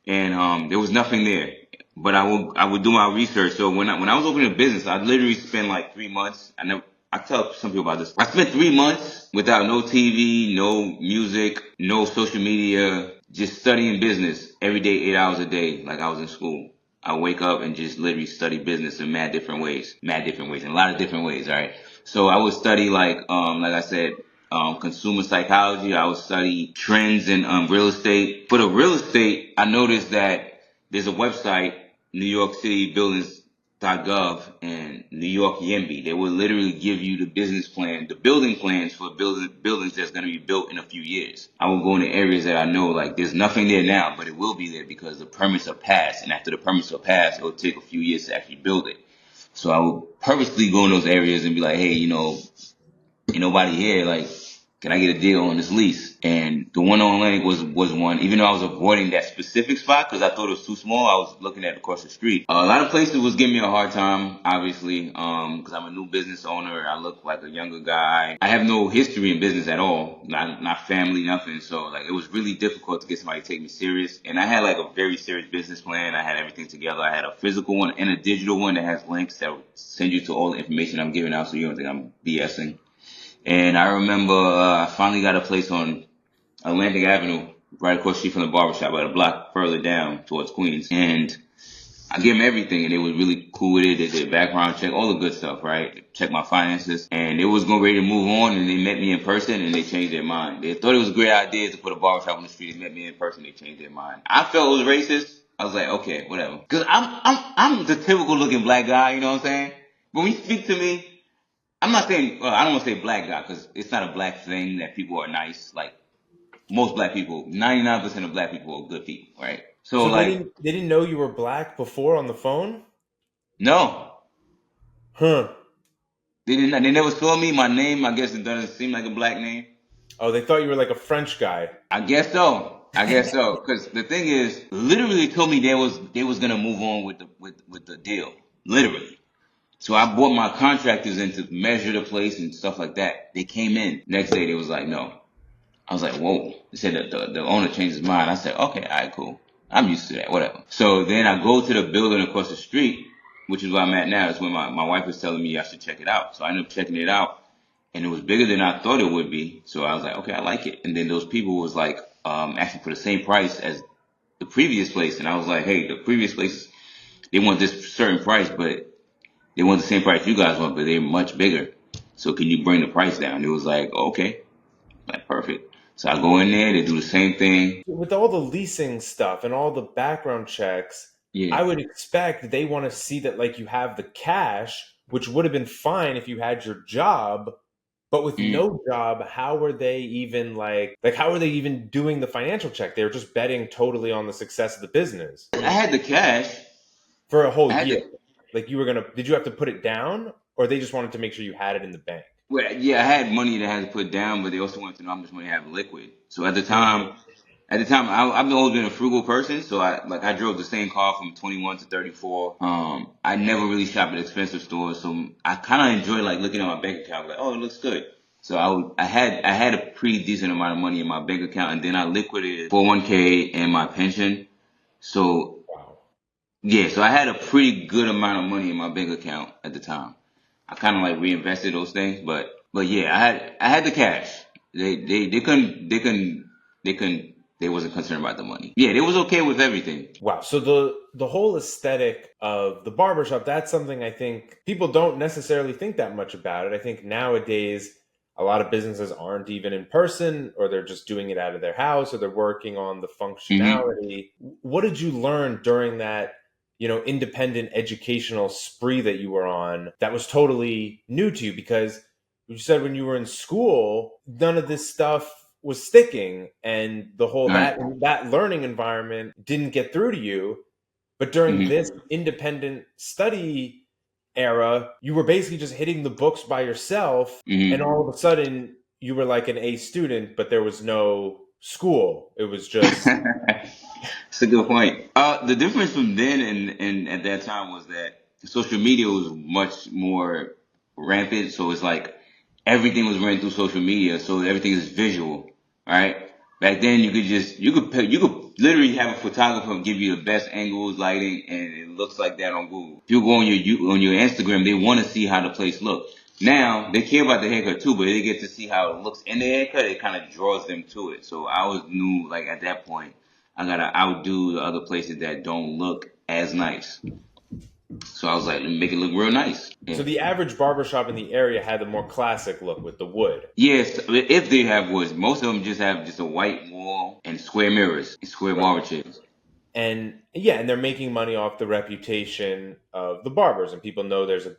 And there was nothing there. But I would do my research. So when I was opening a business, I literally spent like 3 months. I tell some people about this. I spent 3 months without no TV, no music, no social media, just studying business every day, 8 hours a day, like I was in school. I wake up and just literally study business in mad different ways, in a lot of different ways. All right. So I would study like I said, consumer psychology. I would study trends in real estate. For the real estate, I noticed that there's a website, New York City Buildings.gov and New York YIMBY. They will literally give you the business plan, the building plans for buildings that's going to be built in a few years. I will go into areas that I know like there's nothing there now, but it will be there because the permits are passed. And after the permits are passed, it will take a few years to actually build it. So I will purposely go in those areas and be like, hey, ain't nobody here. Like, can I get a deal on this lease? And the one on Atlantic was one, even though I was avoiding that specific spot because I thought it was too small. I was looking at across the street. A lot of places was giving me a hard time, obviously, because I'm a new business owner. I look like a younger guy. I have no history in business at all, not family, nothing. So like it was really difficult to get somebody to take me serious. And I had like a very serious business plan. I had everything together. I had a physical one and a digital one that has links that will send you to all the information I'm giving out, so you don't think I'm BSing. And I remember I finally got a place on Atlantic Avenue, right across the street from the barbershop, about a block further down towards Queens. And I gave them everything, and they was really cool with it. They did background check, all the good stuff, right? Check my finances. And they was going ready to move on, and they met me in person, and they changed their mind. They thought it was a great idea to put a barbershop on the street. They met me in person, they changed their mind. I felt it was racist. I was like, okay, whatever. Because I'm the typical looking black guy, you know what I'm saying? When you speak to me, I'm not saying, well, I don't want to say black guy because it's not a black thing that people are nice. Like most black people, 99% of black people are good people, right? So So like, they didn't know you were black before on the phone? no, Huh. they didn't. They never saw me. My name, I guess it doesn't seem like a black name. Oh, they thought you were like a French guy. I guess so. I guess so. Because the thing is, literally told me they was gonna move on with the deal. Literally. So I brought my contractors in to measure the place and stuff like that. They came in. Next day they was like, no. I was like, whoa. They said that the owner changed his mind. I said, okay, all right, cool. I'm used to that, whatever. So then I go to the building across the street, which is where I'm at now. It's where my wife was telling me I should check it out. So I ended up checking it out. And it was bigger than I thought it would be. So I was like, okay, I like it. And then those people was like, asking for the same price as the previous place. And I was like, hey, the previous place, they want this certain price, but they want the same price you guys want, but they're much bigger. So can you bring the price down? It was like, okay, like perfect. So I go in there, they do the same thing. With all the leasing stuff and all the background checks, Yeah. I would expect they want to see that like you have the cash, which would have been fine if you had your job. But with Mm. no job, how were they even like how were they even doing the financial check? They were just betting totally on the success of the business I had the cash. for a whole I had year. the, Like did you have to put it down or they just wanted to make sure you had it in the bank? well, yeah, I had money that I had to put down, but they also wanted to know how much money I have liquid. So Mhm. at the time, I've always been a frugal person. So I drove the same car from 21 to 34. I never really shopped at expensive stores. So I kind of enjoy like looking at my bank account, like, oh, it looks good. So I had a pretty decent amount of money in my bank account, and then I liquidated 401k and my pension. So Wow. yeah, so I had a pretty good amount of money in my bank account at the time. I kind of like reinvested those things, but yeah, I had the cash. They wasn't concerned about the money. Yeah, they was okay with everything. Wow. So the whole aesthetic of the barbershop, that's something I think people don't necessarily think that much about it. I think nowadays a lot of businesses aren't even in person or they're just doing it out of their house or they're working on the Hmm. functionality. What did you learn during that, independent educational spree that you were on that was totally new to you? Because you said when you were in school, none of this stuff was sticking and the whole All right. that learning environment didn't get through to you. But during Hmm. this independent study era, you were basically just hitting the books by yourself, and Hmm. all of a sudden you were like an A student, but there was no school. It was just It's a good point. The difference from then and at that time was that social media was much more rampant. So it's like everything was ran through social media. So everything is visual, right? Back then you could literally have a photographer give you the best angles, lighting, and it looks like that on Google. If you go on on your Instagram, they want to see how the place looks. Now they care about the haircut too, but they get to see how it looks in the haircut. It kind of draws them to it. So I was knew like at that point I gotta outdo the other places that don't look as nice. So I was like, make it look real nice. so Yeah. the average barbershop in the area had the more classic look with the wood. Yes, if they have woods, most of them just have just a white wall and square mirrors, and square Right. barber chairs. And yeah, and they're making money off the reputation of the barbers, and people know there's a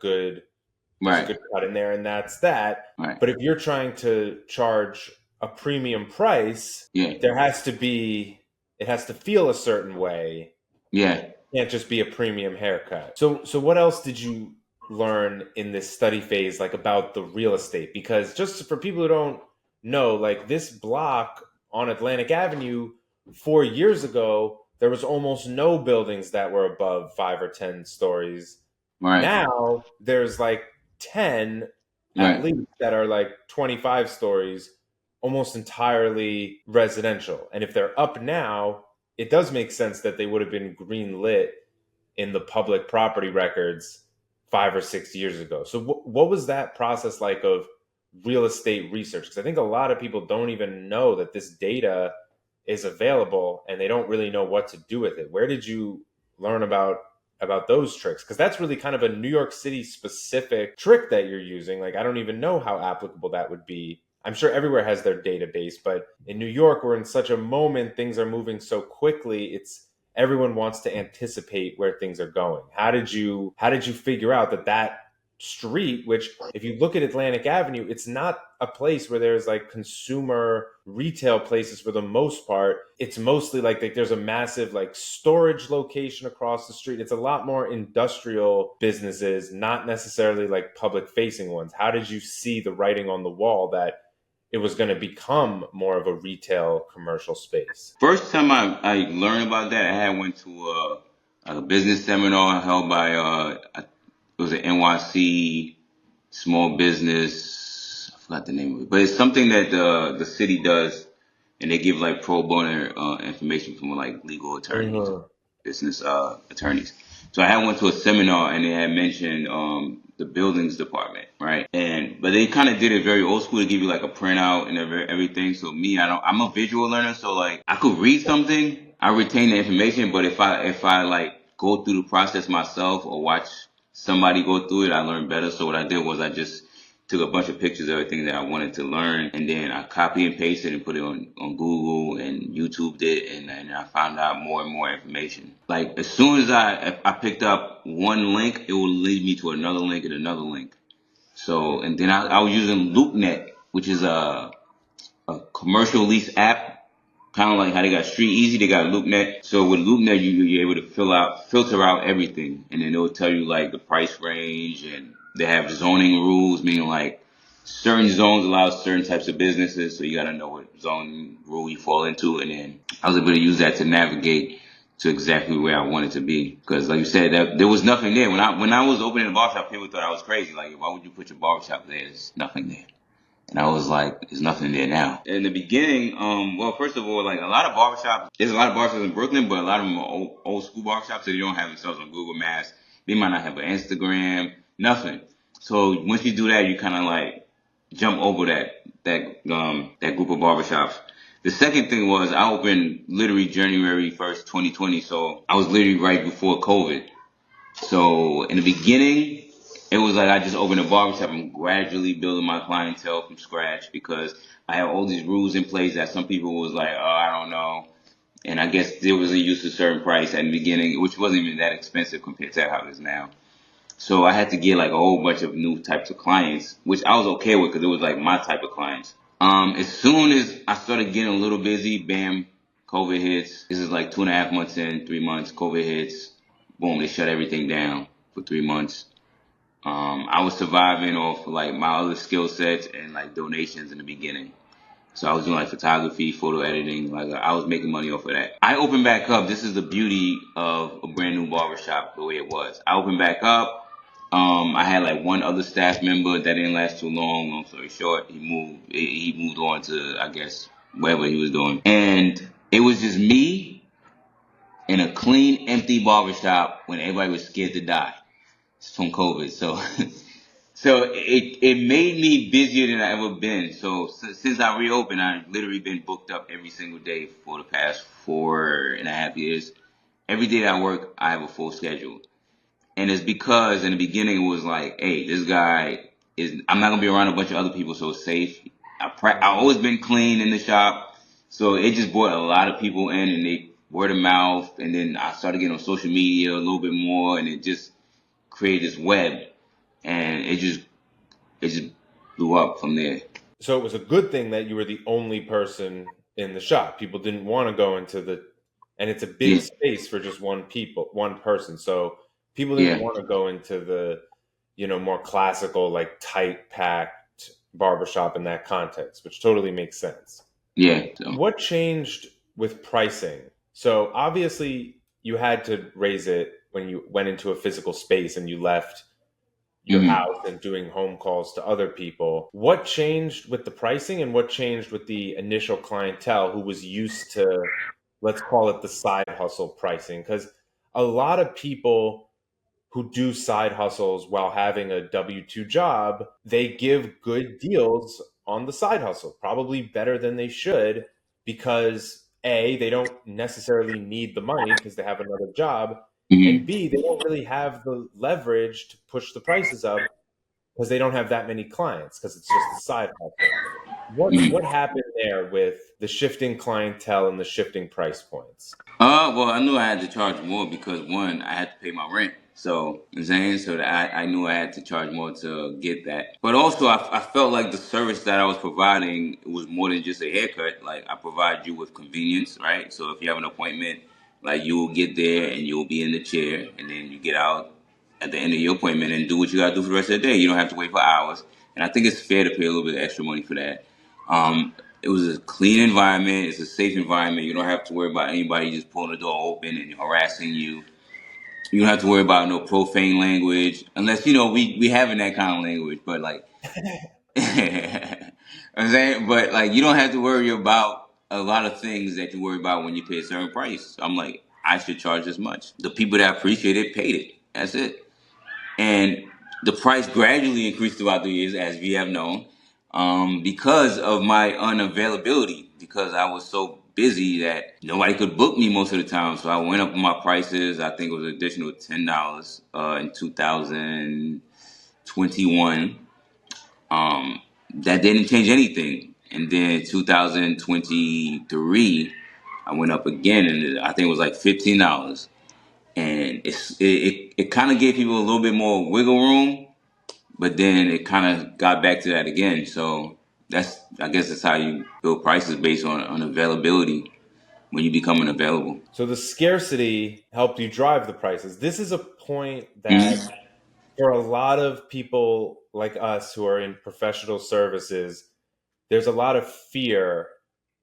Right, good cut in there, and that's that. right. But if you're trying to charge a premium price, Yeah, there has to be it has to feel a certain way. yeah. It can't just be a premium haircut. So what else did you learn in this study phase like about the real estate? Because just for people who don't no, like this block on Atlantic Avenue 4 years ago, there was almost no buildings that were above 5 or 10 stories. Right. Now there's like 10 at Right. least that are like 25 stories, almost entirely residential. And if they're up now, it does make sense that they would have been green lit in the public property records 5 or 6 years ago. So, what was that process like of real estate research? Because I think a lot of people don't even know that this data is available and they don't really know what to do with it. Where did you learn about those tricks? Because that's really kind of a New York City specific trick that you're using. Like, I don't even know how applicable that would be. I'm sure everywhere has their database, but in New York, we're in such a moment, things are moving so quickly. It's everyone wants to anticipate where things are going. How did you figure out that street, which if you look at Atlantic Avenue, it's not a place where there's like consumer retail places for the most part. It's mostly like there's a massive like storage location across the street. It's a lot more industrial businesses, not necessarily like public facing ones. How did you see the writing on the wall that it was going to become more of a retail commercial space? First time I learned about that, I had went to a business seminar held by it was an NYC small business. I forgot the name of it, but it's something that the city does, and they give like pro bono information from like legal attorneys, Mhm. business attorneys. So I had went to a seminar and they had mentioned the buildings department, right? And but they kind of did it very old school to give you like a printout and everything. So me, I'm a visual learner, so like I could read something, I retain the information, but if I like go through the process myself or watch somebody go through it, I learn better. So what I did was I just took a bunch of pictures of everything that I wanted to learn, and then I copy and pasted and put it on Google and YouTubed it, and I found out more and more information. Like as soon as I picked up one link, it would lead me to another link and another link. So and then I was using LoopNet, which is a commercial lease app. Kind of like how they got Street Easy, they got LoopNet. So with LoopNet, you're able to filter out everything, and then it'll tell you like the price range, and they have zoning rules, meaning like certain zones allow certain types of businesses. So you got to know what zoning rule you fall into, and then I was able to use that to navigate to exactly where I wanted to be. Because like you said, that there was nothing there when I was opening a barbershop. People thought I was crazy. Like, why would you put your barbershop there? There's nothing there. And I was like, there's nothing there now. In the beginning, well, first of all, like there's a lot of barbershops in Brooklyn, but a lot of them are old school barbershops, so they don't have themselves on Google Maps. They might not have an Instagram, nothing. So once you do that, you kind of like jump over that group of barbershops. The second thing was I opened literally January 1st, 2020, so I was literally right before COVID. So in the beginning, it was like I just opened a barbershop and gradually building my clientele from scratch because I have all these rules in place that some people was like, oh, I don't know. And I guess there was a use of certain price at the beginning, which wasn't even that expensive compared to how it is now. So I had to get like a whole bunch of new types of clients, which I was okay with because it was like my type of clients. As soon as I started getting a little busy, bam, COVID hits. This is like 2.5 months in, 3 months, COVID hits. Boom, they shut everything down for 3 months. I was surviving off like my other skill sets and like donations in the beginning. So I was doing like photography, photo editing. Like I was making money off of that. I opened back up. This is the beauty of a brand new barbershop the way it was. I opened back up. I had like one other staff member that didn't last too long. Long story short, he moved. He moved on to I guess whatever he was doing, and it was just me in a clean, empty barbershop when everybody was scared to die from COVID. So, so it made me busier than I ever been. So since I reopened, I've literally been booked up every single day for the past 4.5 years. Every day that I work, I have a full schedule. And it's because in the beginning it was like, hey, this guy I'm not gonna be around a bunch of other people, so it's safe. I always been clean in the shop, so it just brought a lot of people in, and they word of mouth, and then I started getting on social media a little bit more, and it just created this web, and it just blew up from there. So it was a good thing that you were the only person in the shop. People didn't want to go into and it's a big Yeah, space for just one person. So people didn't yeah, want to go into the, more classical, like tight packed barbershop in that context, which totally makes sense. Yeah. So. What changed with pricing? So obviously you had to raise it when you went into a physical space and you left your Mm-hmm. house and doing home calls to other people. What changed with the pricing and what changed with the initial clientele who was used to, let's call it the side hustle pricing? Because a lot of people who do side hustles while having a W 2 job, they give good deals on the side hustle, probably better than they should, because A, they don't necessarily need the money because they have another job. And Mm-hmm. B, they don't really have the leverage to push the prices up because they don't have that many clients because it's just a side hustle. What Mm-hmm. happened there with the shifting clientele and the shifting price points? Well, I knew I had to charge more because one, I had to pay my rent. So, you know what I'm saying, so that I knew I had to charge more to get that. But also, I felt like the service that I was providing was more than just a haircut. Like, I provide you with convenience, right? So if you have an appointment, like you will get there and you'll be in the chair, and then you get out at the end of your appointment and do what you got to do for the rest of the day. You don't have to wait for hours. And I think it's fair to pay a little bit of extra money for that. It was a clean environment. It's a safe environment. You don't have to worry about anybody just pulling the door open and harassing you. You don't have to worry about no profane language, unless we having that kind of language. But like, I'm saying, but like, you don't have to worry about a lot of things that you worry about when you pay a certain price. I'm like, I should charge this much. The people that appreciate it paid it. That's it. And the price gradually increased throughout the years, as we have known, because of my unavailability. Because I was so busy that nobody could book me most of the time, so I went up on my prices. I think it was an additional $10 in 2021. That didn't change anything. And then 2023, I went up again, and I think it was like $15, and it kind of gave people a little bit more wiggle room, but then it kind of got back to that again. So I guess that's how you build prices based on availability when you become unavailable. So the scarcity helped you drive the prices. This is a point that Mm-hmm. for a lot of people like us who are in professional services, there's a lot of fear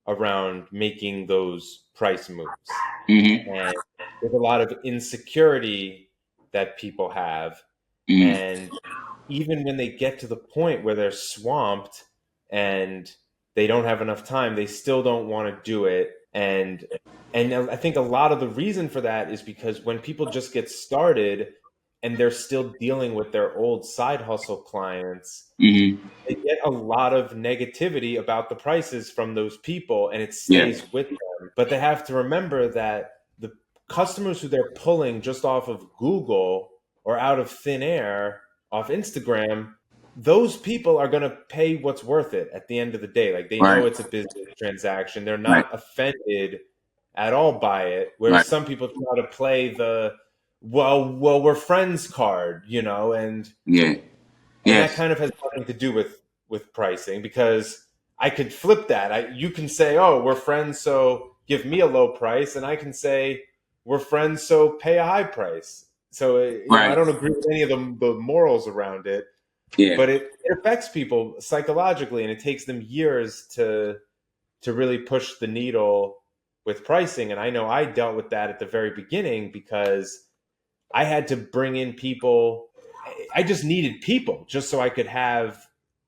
around making those price moves. Mm-hmm. And there's a lot of insecurity that people have. Mm-hmm. And even when they get to the point where they're swamped and they don't have enough time, they still don't want to do it. And I think a lot of the reason for that is because when people just get started and they're still dealing with their old side hustle clients, Mm-hmm. they get a lot of negativity about the prices from those people and it Yeah. stays with them. But they have to remember that the customers who they're pulling just off of Google or out of thin air off Instagram, those people are going to pay what's worth it at the end of the day. Like they know Right. it's a business transaction. They're Right. not offended at all by it. Right. Whereas some people try to play the well, we're friends card, Yeah. and that Yes. kind of has nothing to do with pricing because I could flip that. You can say, "Oh, we're friends, so give me a low price," and I can say, "We're friends, so pay a high price." So I Right. don't agree with any of the morals around it, Yeah. but it affects people psychologically, and it takes them years to really push the needle with pricing. And I know I dealt with that at the very beginning because I had to bring in people. I just needed people just so I could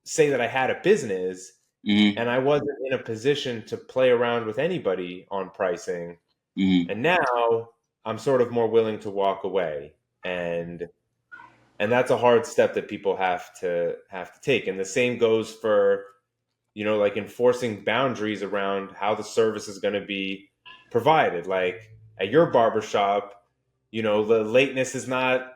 say that I had a business, Mm-hmm. and I wasn't in a position to play around with anybody on pricing. Mm-hmm. And now I'm sort of more willing to walk away. And that's a hard step that people have to take. And the same goes for, like enforcing boundaries around how the service is going to be provided. Like at your barbershop, the lateness is not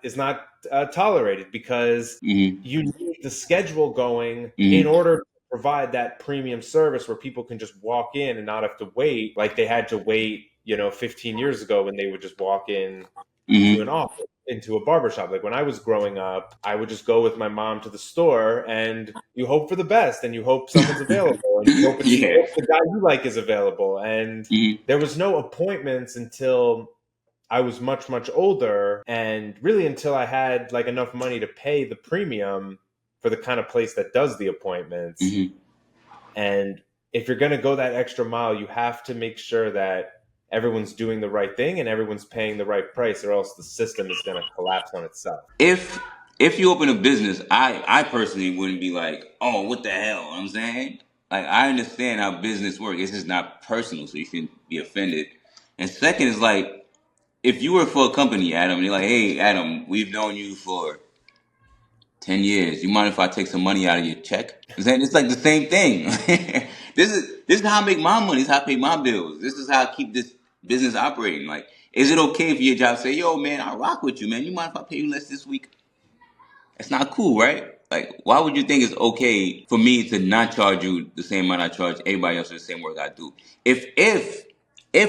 tolerated because Mm-hmm. you need the schedule going in Mm-hmm. order to provide that premium service where people can just walk in and not have to wait like they had to wait 15 years ago when they would just walk in to an Mm-hmm. office, into a barbershop. Like when I was growing up, I would just go with my mom to the store and you hope for the best and you hope someone's available and you hope Yeah. hope the guy you like is available. And Mm-hmm. there was no appointments until I was much, much older, and really until I had like enough money to pay the premium for the kind of place that does the appointments. Mm-hmm. And if you're going to go that extra mile, you have to make sure that everyone's doing the right thing and everyone's paying the right price, or else the system is going to collapse on itself. If you open a business, I personally wouldn't be like, oh, what the hell? You know what I'm saying, like, I understand how business works. It's just not personal, so you shouldn't be offended. And second is like, if you work for a company, Adam, and you're like, hey, Adam, we've known you for 10 years. You mind if I take some money out of your check? I'm saying it's like the same thing. This is how I make my money. This is how I pay my bills. This is how I keep this business operating. Like, is it okay for your job to say, yo, man, I rock with you, man. You mind if I pay you less this week? It's not cool, right? Like, why would you think it's okay for me to not charge you the same amount I charge everybody else for the same work I do? If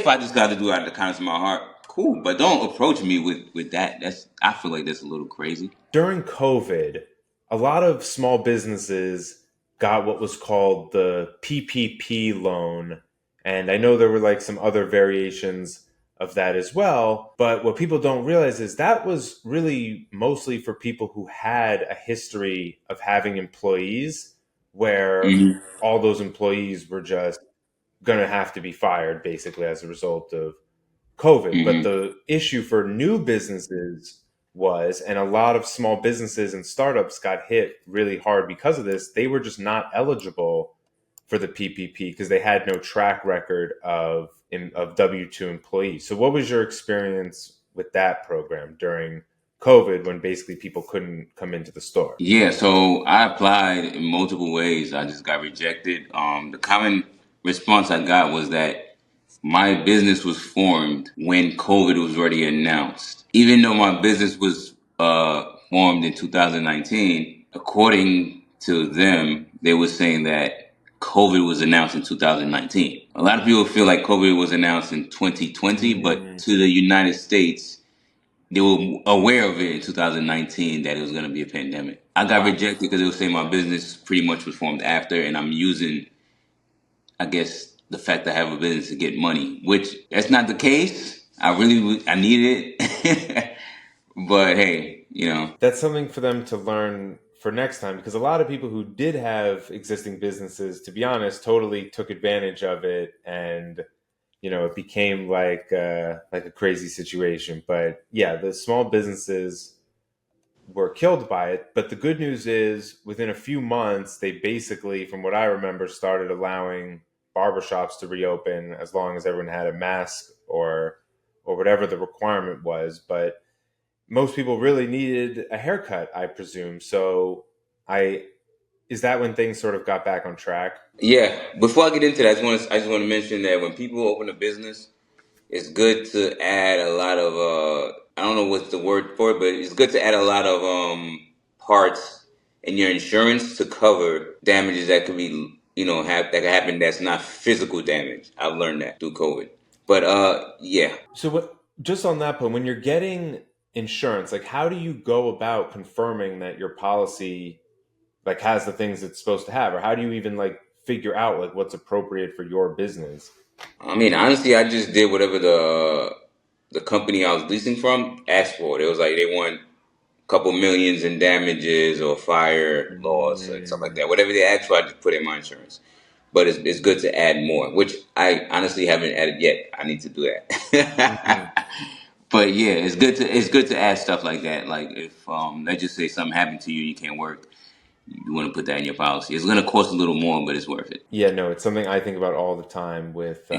I just got to do it out of the kindness of my heart, cool. But don't approach me with that. I feel like that's a little crazy. During COVID, a lot of small businesses got what was called the PPP loan. And I know there were like some other variations of that as well. But what people don't realize is that was really mostly for people who had a history of having employees where Hmm. all those employees were just going to have to be fired basically as a result of COVID. But Hmm. the issue for new businesses was, and a lot of small businesses and startups got hit really hard because of this, they were just not eligible for the PPP because they had no track record of W-2 employees. So what was your experience with that program during COVID when basically people couldn't come into the store? Yeah, so I applied in multiple ways. I just got rejected. The common response I got was that my business was formed when COVID was already announced. Even though my business was formed in 2019, according to them, they were saying that COVID was announced in 2019. A lot of people feel like COVID was announced in 2020, but Mm, to the United States, they were aware of it in 2019 that it was going to be a pandemic. I got wow. rejected because they were saying my business pretty much was formed after, and I'm using, I guess, the fact that I have a business to get money, which that's not the case. I need it, but hey, That's something for them to learn for next time, because a lot of people who did have existing businesses, to be honest, totally took advantage of it, and it became like a crazy situation. But yeah, the small businesses were killed by it. But the good news is, within a few months, they basically, from what I remember, started allowing barbershops to reopen as long as everyone had a mask or whatever the requirement was. But most people really needed a haircut, I presume. So I is that when things sort of got back on track? yeah. Before I get into that, I just want to mention that when people open a business, it's good to add a lot of I don't know what's the word for it, but it's good to add a lot of parts in your insurance to cover damages that could be that could happen that's not physical damage. I've learned that through COVID. But yeah. So what just on that point, when you're getting insurance, like how do you go about confirming that your policy like has the things it's supposed to have, or how do you even like figure out like what's appropriate for your business? I mean, honestly, I just did whatever the company I was leasing from asked for. It was like they want couple millions in damages or fire loss and stuff like Mm, that. Whatever they ask for, I just put in my insurance. But it's good to add more, which I honestly haven't added yet. I need to do mhm. that. But yeah, it's good to add stuff like that. Like if let's just say something happened to you, you can't work, you want to put that in your policy. It's gonna cost a little more, but it's worth it. Yeah, no, it's something I think about all the time with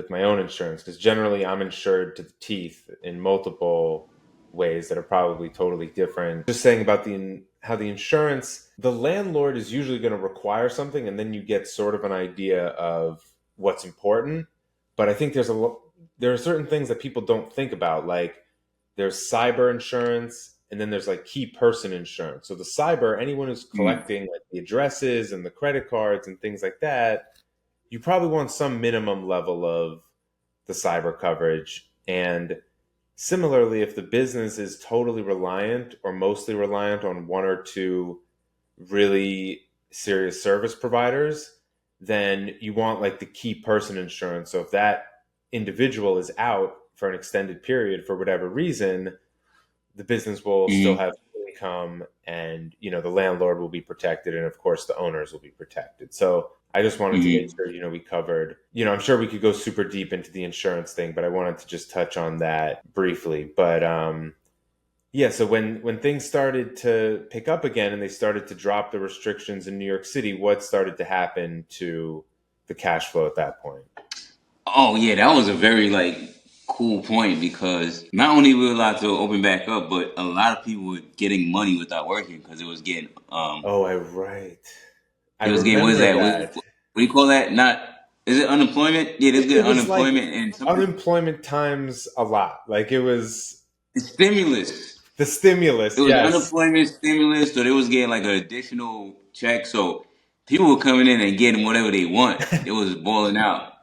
my own insurance, because generally I'm insured to the teeth in multiple ways that are probably totally different. Just saying about how the insurance, the landlord is usually going to require something, and then you get sort of an idea of what's important. But I think there are certain things that people don't think about, like there's cyber insurance, and then there's like key person insurance. So the cyber, anyone who's Mm. collecting like the addresses and the credit cards and things like that, you probably want some minimum level of the cyber coverage. And similarly, if the business is totally reliant or mostly reliant on one or two really serious service providers, then you want like the key person insurance. So if that individual is out for an extended period for whatever reason, the business will still Mm. have income, and the landlord will be protected, and of course the owners will be protected. So I just wanted to make Hmm. sure we covered. I'm sure we could go super deep into the insurance thing, but I wanted to just touch on that briefly. But yeah, so when things started to pick up again and they started to drop the restrictions in New York City, what started to happen to the cash flow at that point? Oh yeah, that was a very like cool point because not only were we allowed to open back up, but a lot of people were getting money without working because it was getting Oh, right. I it was getting, what is remember that? that. What do you call that? Not, is it unemployment? Yeah, there's It good was like unemployment and something. unemployment times a lot. Like it was Stimulus. the It stimulus. was Yes. unemployment stimulus, so they was getting like an additional check. So people were coming in and getting whatever they want. It was boiling out.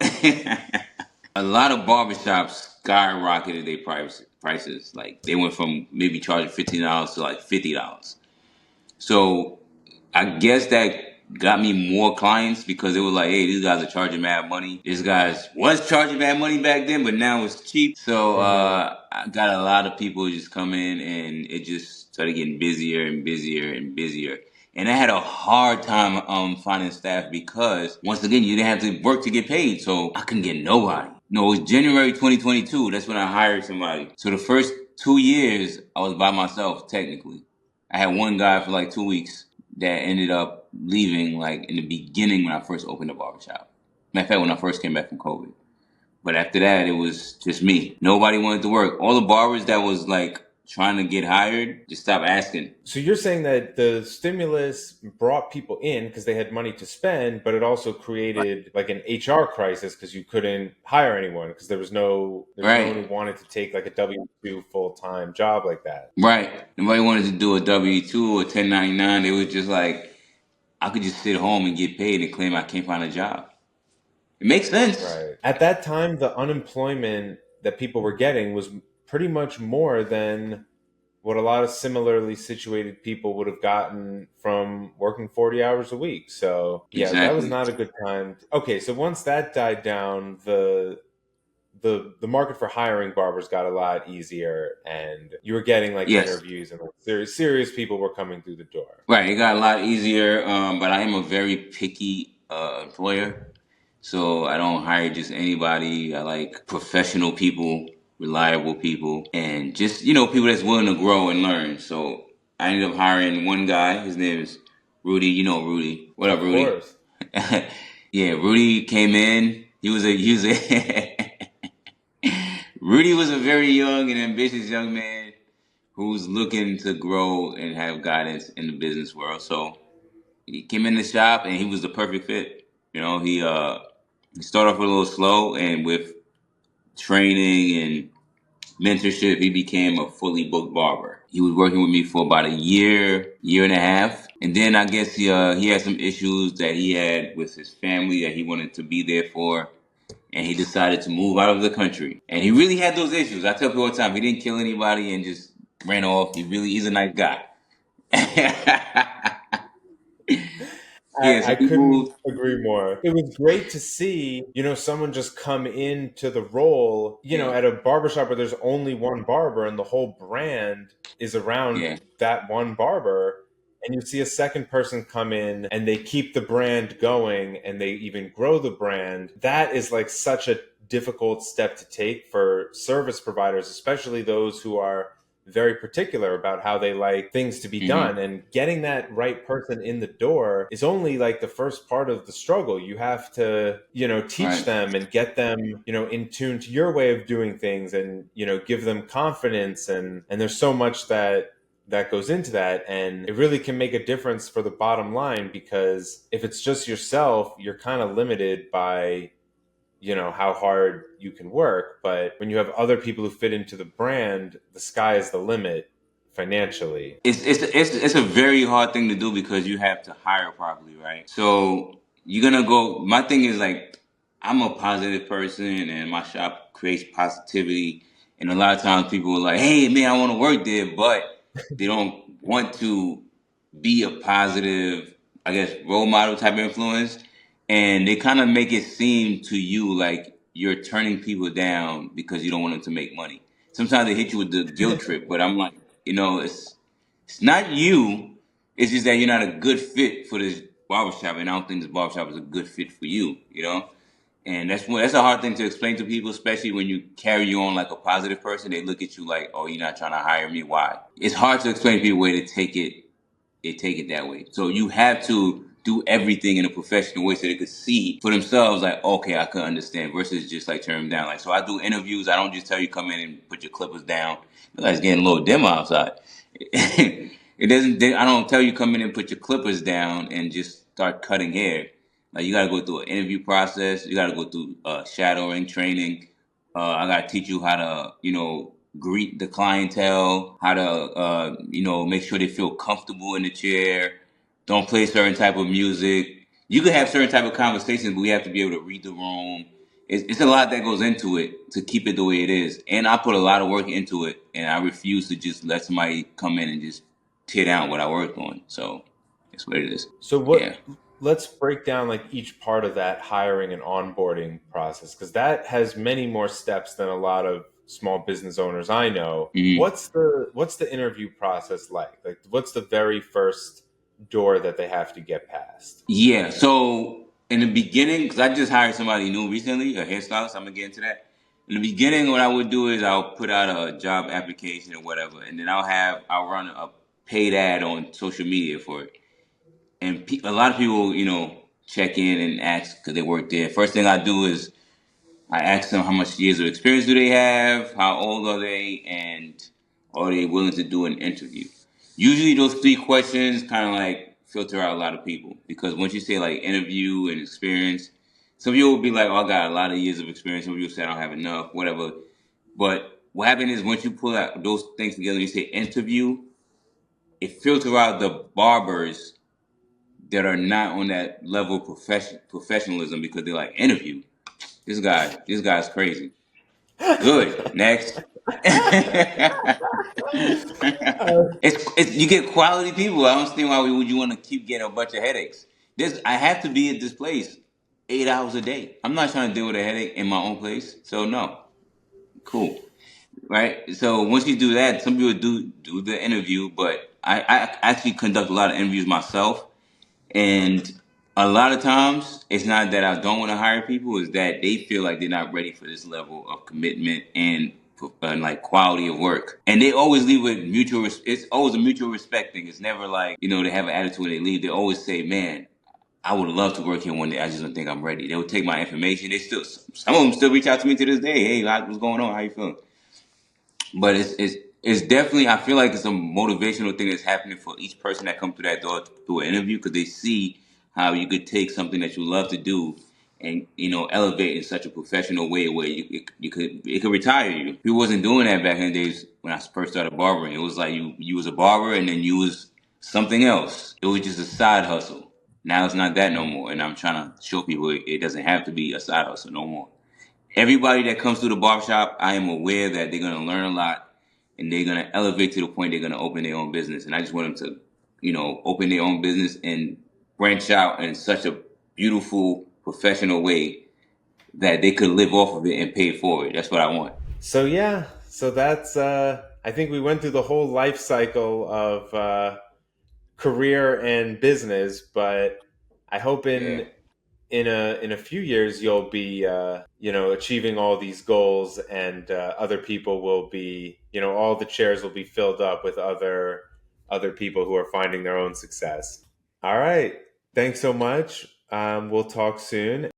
A lot of barbershops skyrocketed their prices. Like they went from maybe charging $15 to like $50. So I guess that got me more clients because it was like, hey, these guys are charging mad money. These guys was charging mad money back then, but now it's cheap. So Hmm. I got a lot of people just come in, and it just started getting busier and busier and busier. And I had a hard time finding staff because once again you didn't have to work to get paid, so I couldn't get nobody. No, it was January 2022. That's when I hired somebody. So the first 2 years I was by myself technically. I had one guy for like 2 weeks that ended up leaving like in the beginning when I first opened the barbershop. Matter of fact, when I first came back from COVID. But after that, it was just me. Nobody wanted to work. All the barbers that was like trying to get hired just stopped asking. So you're saying that the stimulus brought people in because they had money to spend, but it also created like an HR crisis because you couldn't hire anyone because there was no one who Right. wanted to take like a W-2 full-time job like that. Right. Nobody wanted to do a W-2 or 1099. It was just like, I could just sit home and get paid and claim I can't find a job. It makes sense. Right. At that time, the unemployment that people were getting was pretty much more than what a lot of similarly situated people would have gotten from working 40 hours a week. So, yeah, that was Exactly. not a good time. Okay, so once that died down, the market for hiring barbers got a lot easier, and you were getting like Yes. interviews, and like serious people were coming through the door. Right. It got a lot easier, but I am a very picky employer. So I don't hire just anybody. I like professional people, reliable people, and just, people that's willing to grow and learn. So I ended up hiring one guy. His name is Rudy. You know Rudy. What up, Of Rudy? course. Yeah, Rudy came in. Rudy was a very young and ambitious young man who's looking to grow and have guidance in the business world. So he came in the shop and he was the perfect fit. He started off a little slow, and with training and mentorship, he became a fully booked barber. He was working with me for about a year and a half, and then I guess he had some issues that he had with his family that he wanted to be there for, and he decided to move out of the country. And he really had those issues. I tell people all the time, he didn't kill anybody and just ran off. He's a nice guy. Yeah, so I he couldn't moved. agree more. It was great to see, someone just come into the role, Yeah, at a barbershop where there's only one barber and the whole brand is around yeah, that one barber. And you see a second person come in and they keep the brand going and they even grow the brand. That is like such a difficult step to take for service providers, especially those who are very particular about how they like things to be hmm, done, and getting that right person in the door is only like the first part of the struggle. You have to teach right. them and get them in tune to your way of doing things, and give them confidence, and there's so much that goes into that, and it really can make a difference for the bottom line, because if it's just yourself, you're kind of limited by how hard you can work. But when you have other people who fit into the brand, the sky is the limit financially. It's a very hard thing to do because you have to hire properly, right? So you're gonna go. My thing is like, I'm a positive person, and my shop creates positivity. And a lot of times people are like, "Hey, man, I want to work there," but they don't want to be a positive, I guess, role model type of influence, and they kind of make it seem to you like you're turning people down because you don't want them to make money. Sometimes they hit you with the guilt trip, but I'm like, it's It's not you. It's just that you're not a good fit for this barbershop, and I don't think this barbershop is a good fit for you. You know, and that's a hard thing to explain to people, especially when you carry on like a positive person. They look at you like, "Oh, you're not trying to hire me? Why?" It's hard to explain to people where to take it. They take it that way. So you have to do everything in a professional way so they could see for themselves, like, okay, I could understand, versus just like turn them down. Like, so I do interviews. I don't just tell you come in and put your clippers down. You guys getting a little dim outside. It doesn't. I don't tell you come in and put your clippers down and just start cutting hair. Like you got to go through an interview process. You got to go through shadowing training. I got to teach you how to, greet the clientele, how to, make sure they feel comfortable in the chair. Don't play certain type of music. You can have certain type of conversations, but we have to be able to read the room. It's a lot that goes into it to keep it the way it is. And I put a lot of work into it, and I refuse to just let somebody come in and just tear down what I worked on. So that's what it is. So Yeah. let's break down like each part of that hiring and onboarding process, because that has many more steps than a lot of small business owners I know. Mhm. What's the interview process like? Like what's the very first door that they have to get past? Yeah. So in the beginning, because I just hired somebody new recently, a hairstylist, I'm gonna get into that. In the beginning, what I would do is I'll put out a job application or whatever, and then I'll run a paid ad on social media for it. And a lot of people, check in and ask because they work there. First thing I do is I ask them how much years of experience do they have, how old are they, and are they willing to do an interview? Usually those three questions kind of like filter out a lot of people because once you say like interview and experience, some people will be like, oh, I got a lot of years of experience. Some people say I don't have enough, whatever. But what happens is once you pull out those things together and you say interview, it filters out the barbers that are not on that level of professionalism because they're like interview. This guy's crazy. Good. Next. It's you get quality people. I don't understand why would you want to keep getting a bunch of headaches. I have to be at this place 8 hours a day. I'm not trying to deal with a headache in my own place. So no, cool, right? So once you do that, some people do the interview, but I actually conduct a lot of interviews myself. And a lot of times, it's not that I don't want to hire people; it's that they feel like they're not ready for this level of commitment and like quality of work. And they always leave with mutual. It's always a mutual respect thing. It's never like they have an attitude when they leave. They always say, "Man, I would love to work here one day. I just don't think I'm ready." They would take my information. Some of them still reach out to me to this day. Hey, what's going on? How you feeling? But it's definitely, I feel like it's a motivational thing that's happening for each person that comes through that door through an interview because they see how you could take something that you love to do and elevate in such a professional way where it could retire you. People wasn't doing that back in the days when I first started barbering. It was like you was a barber and then you was something else. It was just a side hustle. Now it's not that no more, and I'm trying to show people it doesn't have to be a side hustle no more. Everybody that comes through the barbershop, I am aware that they're gonna learn a lot and they're gonna elevate to the point they're gonna open their own business. And I just want them to, open their own business and branch out in such a beautiful, professional way that they could live off of it and pay for it. That's what I want. So yeah, so that's I think we went through the whole life cycle of career and business, but I hope Yeah. in a few years you'll be achieving all these goals, and other people will be, all the chairs will be filled up with other people who are finding their own success. All right, thanks so much. We'll talk soon.